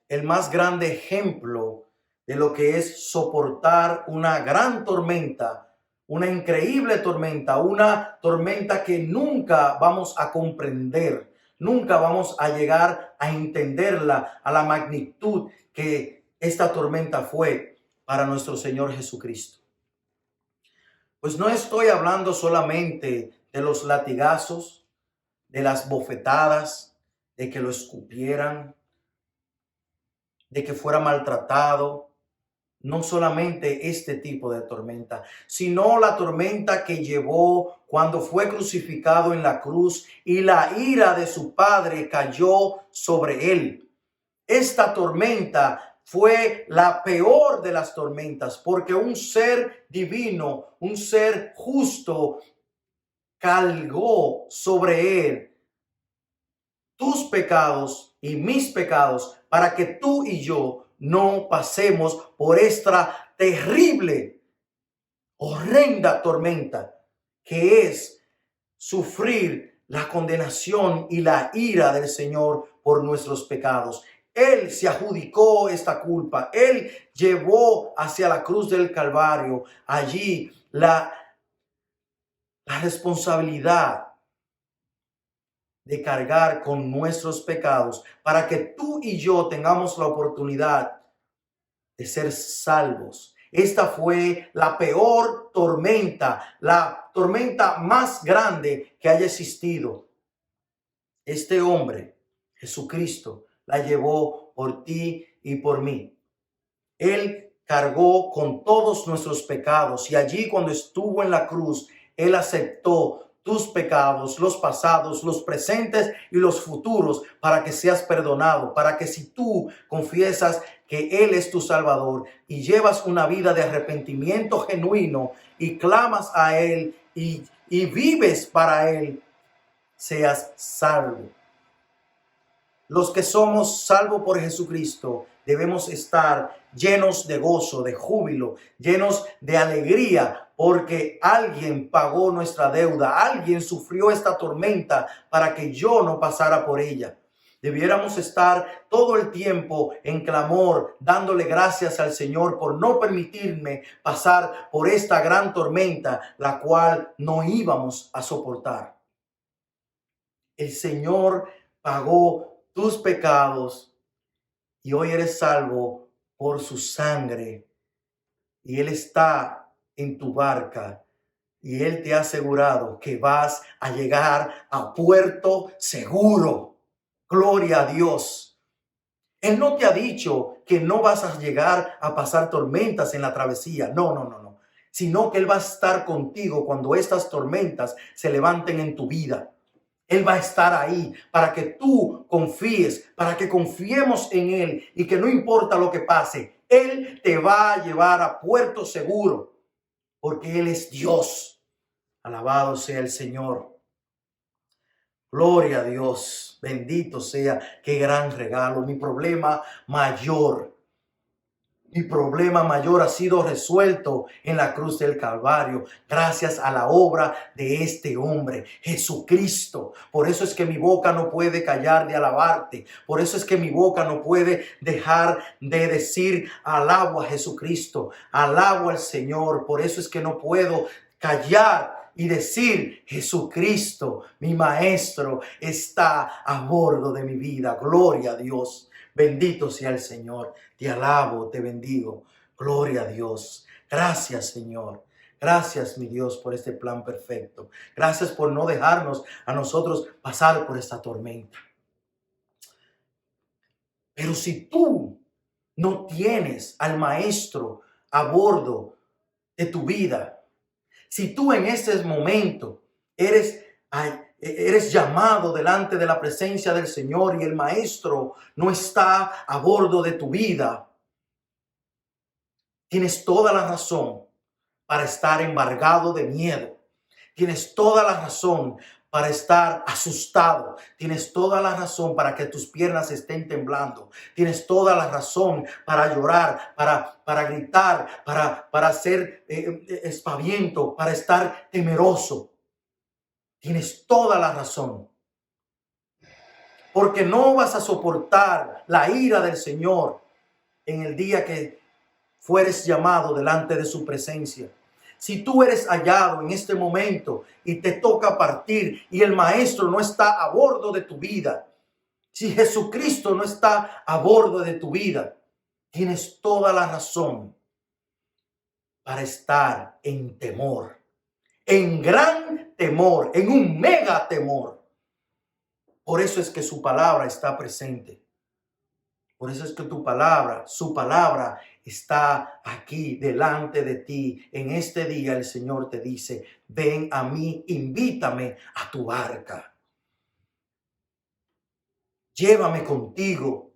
el más grande ejemplo de lo que es soportar una gran tormenta, una increíble tormenta, una tormenta que nunca vamos a comprender, nunca vamos a llegar a entenderla a la magnitud que esta tormenta fue para nuestro Señor Jesucristo. Pues no estoy hablando solamente de los latigazos, de las bofetadas, de que lo escupieran, de que fuera maltratado. No solamente este tipo de tormenta, sino la tormenta que llevó cuando fue crucificado en la cruz y la ira de su Padre cayó sobre él. Esta tormenta fue la peor de las tormentas, porque un ser divino, un ser justo, cargó sobre él tus pecados y mis pecados para que tú y yo no pasemos por esta terrible, horrenda tormenta que es sufrir la condenación y la ira del Señor por nuestros pecados. Él se adjudicó esta culpa. Él llevó hacia la cruz del Calvario allí la responsabilidad de cargar con nuestros pecados para que tú y yo tengamos la oportunidad de ser salvos. Esta fue la peor tormenta, la tormenta más grande que haya existido. Este hombre, Jesucristo, la llevó por ti y por mí. Él cargó con todos nuestros pecados y allí cuando estuvo en la cruz, Él aceptó tus pecados, los pasados, los presentes y los futuros, para que seas perdonado, para que si tú confiesas que Él es tu Salvador y llevas una vida de arrepentimiento genuino y clamas a Él y vives para Él, seas salvo. Los que somos salvos por Jesucristo debemos estar llenos de gozo, de júbilo, llenos de alegría, porque alguien pagó nuestra deuda, alguien sufrió esta tormenta para que yo no pasara por ella. Debiéramos estar todo el tiempo en clamor, dándole gracias al Señor por no permitirme pasar por esta gran tormenta, la cual no íbamos a soportar. El Señor pagó tus pecados y hoy eres salvo por su sangre. Y Él está en tu barca y Él te ha asegurado que vas a llegar a puerto seguro. Gloria a Dios. Él no te ha dicho que no vas a llegar a pasar tormentas en la travesía. No, no, no, no. Sino que Él va a estar contigo cuando estas tormentas se levanten en tu vida. Él va a estar ahí para que tú confíes, para que confiemos en Él y que no importa lo que pase, Él te va a llevar a puerto seguro porque Él es Dios. Alabado sea el Señor. Gloria a Dios. Bendito sea. Qué gran regalo. Mi problema mayor ha sido resuelto en la cruz del Calvario gracias a la obra de este hombre, Jesucristo. Por eso es que mi boca no puede callar de alabarte. Por eso es que mi boca no puede dejar de decir alabo a Jesucristo, alabo al Señor. Por eso es que no puedo callar y decir, Jesucristo, mi maestro, está a bordo de mi vida. Gloria a Dios. Bendito sea el Señor. Te alabo, te bendigo. Gloria a Dios. Gracias, Señor. Gracias, mi Dios, por este plan perfecto. Gracias por no dejarnos a nosotros pasar por esta tormenta. Pero si tú no tienes al maestro a bordo de tu vida, si tú en este momento eres llamado delante de la presencia del Señor y el maestro no está a bordo de tu vida, tienes toda la razón para estar embargado de miedo. Tienes toda la razón para estar asustado. Tienes toda la razón para que tus piernas estén temblando. Tienes toda la razón para llorar, para gritar, para hacer espaviento, para estar temeroso. Tienes toda la razón. Porque no vas a soportar la ira del Señor en el día que fueres llamado delante de su presencia. Si tú eres hallado en este momento y te toca partir y el maestro no está a bordo de tu vida, si Jesucristo no está a bordo de tu vida, tienes toda la razón para estar en temor, en gran temor, en un mega temor. Por eso es que su palabra está presente. Por eso es que su palabra está aquí delante de ti. En este día el Señor te dice, ven a mí, invítame a tu barca. Llévame contigo,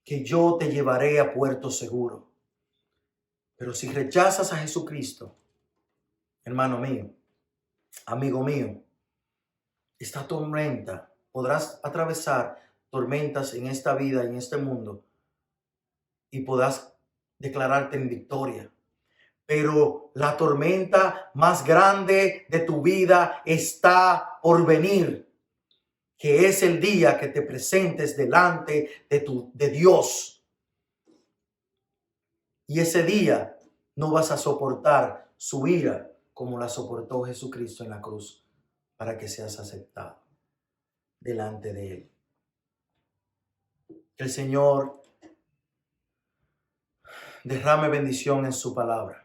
que yo te llevaré a puerto seguro. Pero si rechazas a Jesucristo, hermano mío, amigo mío, esta tormenta, podrás atravesar tormentas en esta vida, en este mundo, y podrás declararte en victoria. Pero la tormenta más grande de tu vida está por venir, que es el día que te presentes delante de Dios. Y ese día no vas a soportar su ira como la soportó Jesucristo en la cruz para que seas aceptado delante de Él. Que el Señor derrame bendición en su palabra.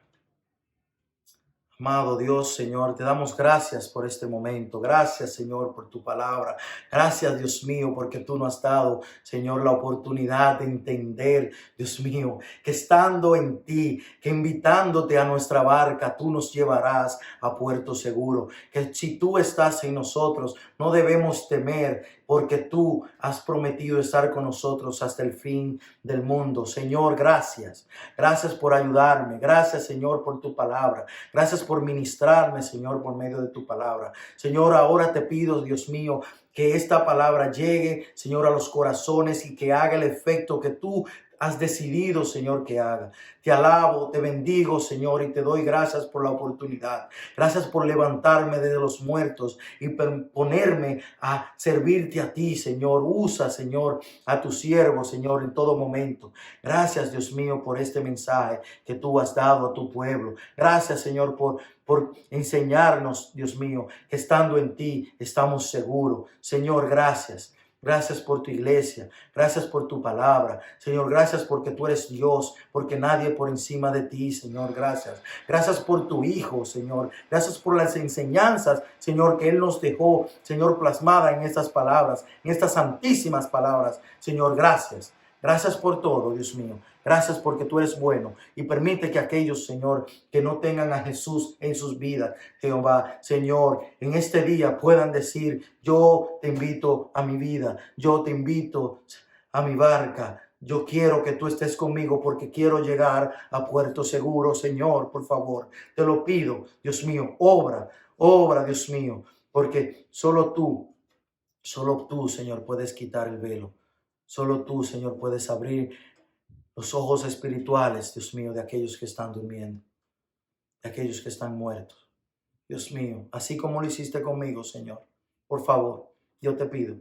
Amado Dios, Señor, te damos gracias por este momento. Gracias, Señor, por tu palabra. Gracias, Dios mío, porque tú nos has dado, Señor, la oportunidad de entender, Dios mío, que estando en ti, que invitándote a nuestra barca, tú nos llevarás a puerto seguro. Que si tú estás en nosotros, no debemos temer, porque tú has prometido estar con nosotros hasta el fin del mundo. Señor, gracias. Gracias por ayudarme. Gracias, Señor, por tu palabra. Gracias por ministrarme, Señor, por medio de tu palabra. Señor, ahora te pido, Dios mío, que esta palabra llegue, Señor, a los corazones y que haga el efecto que tú has decidido, Señor, que haga. Te alabo, te bendigo, Señor, y te doy gracias por la oportunidad. Gracias por levantarme de los muertos y ponerme a servirte a ti, Señor. Usa, Señor, a tu siervo, Señor, en todo momento. Gracias, Dios mío, por este mensaje que tú has dado a tu pueblo. Gracias, Señor, por enseñarnos, Dios mío, que estando en ti estamos seguros. Señor, gracias. Gracias por tu iglesia. Gracias por tu palabra. Señor, gracias porque tú eres Dios, porque nadie por encima de ti, Señor. Gracias. Gracias por tu Hijo, Señor. Gracias por las enseñanzas, Señor, que Él nos dejó, Señor, plasmada en estas palabras, en estas santísimas palabras. Señor, gracias. Gracias por todo, Dios mío. Gracias porque tú eres bueno y permite que aquellos, Señor, que no tengan a Jesús en sus vidas, Jehová, Señor, en este día puedan decir: yo te invito a mi vida, yo te invito a mi barca. Yo quiero que tú estés conmigo porque quiero llegar a puerto seguro, Señor, por favor. Te lo pido, Dios mío, obra, obra, Dios mío, porque solo tú, Señor, puedes quitar el velo. Solo tú, Señor, puedes abrir los ojos espirituales, Dios mío, de aquellos que están durmiendo, de aquellos que están muertos. Dios mío, así como lo hiciste conmigo, Señor, por favor, yo te pido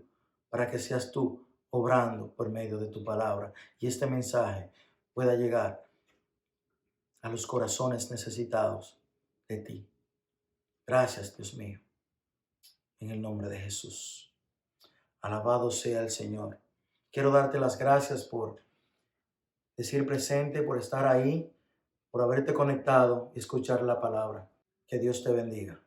para que seas tú obrando por medio de tu palabra y este mensaje pueda llegar a los corazones necesitados de ti. Gracias, Dios mío, en el nombre de Jesús. Alabado sea el Señor. Quiero darte las gracias por decir presente, por estar ahí, por haberte conectado y escuchar la palabra. Que Dios te bendiga.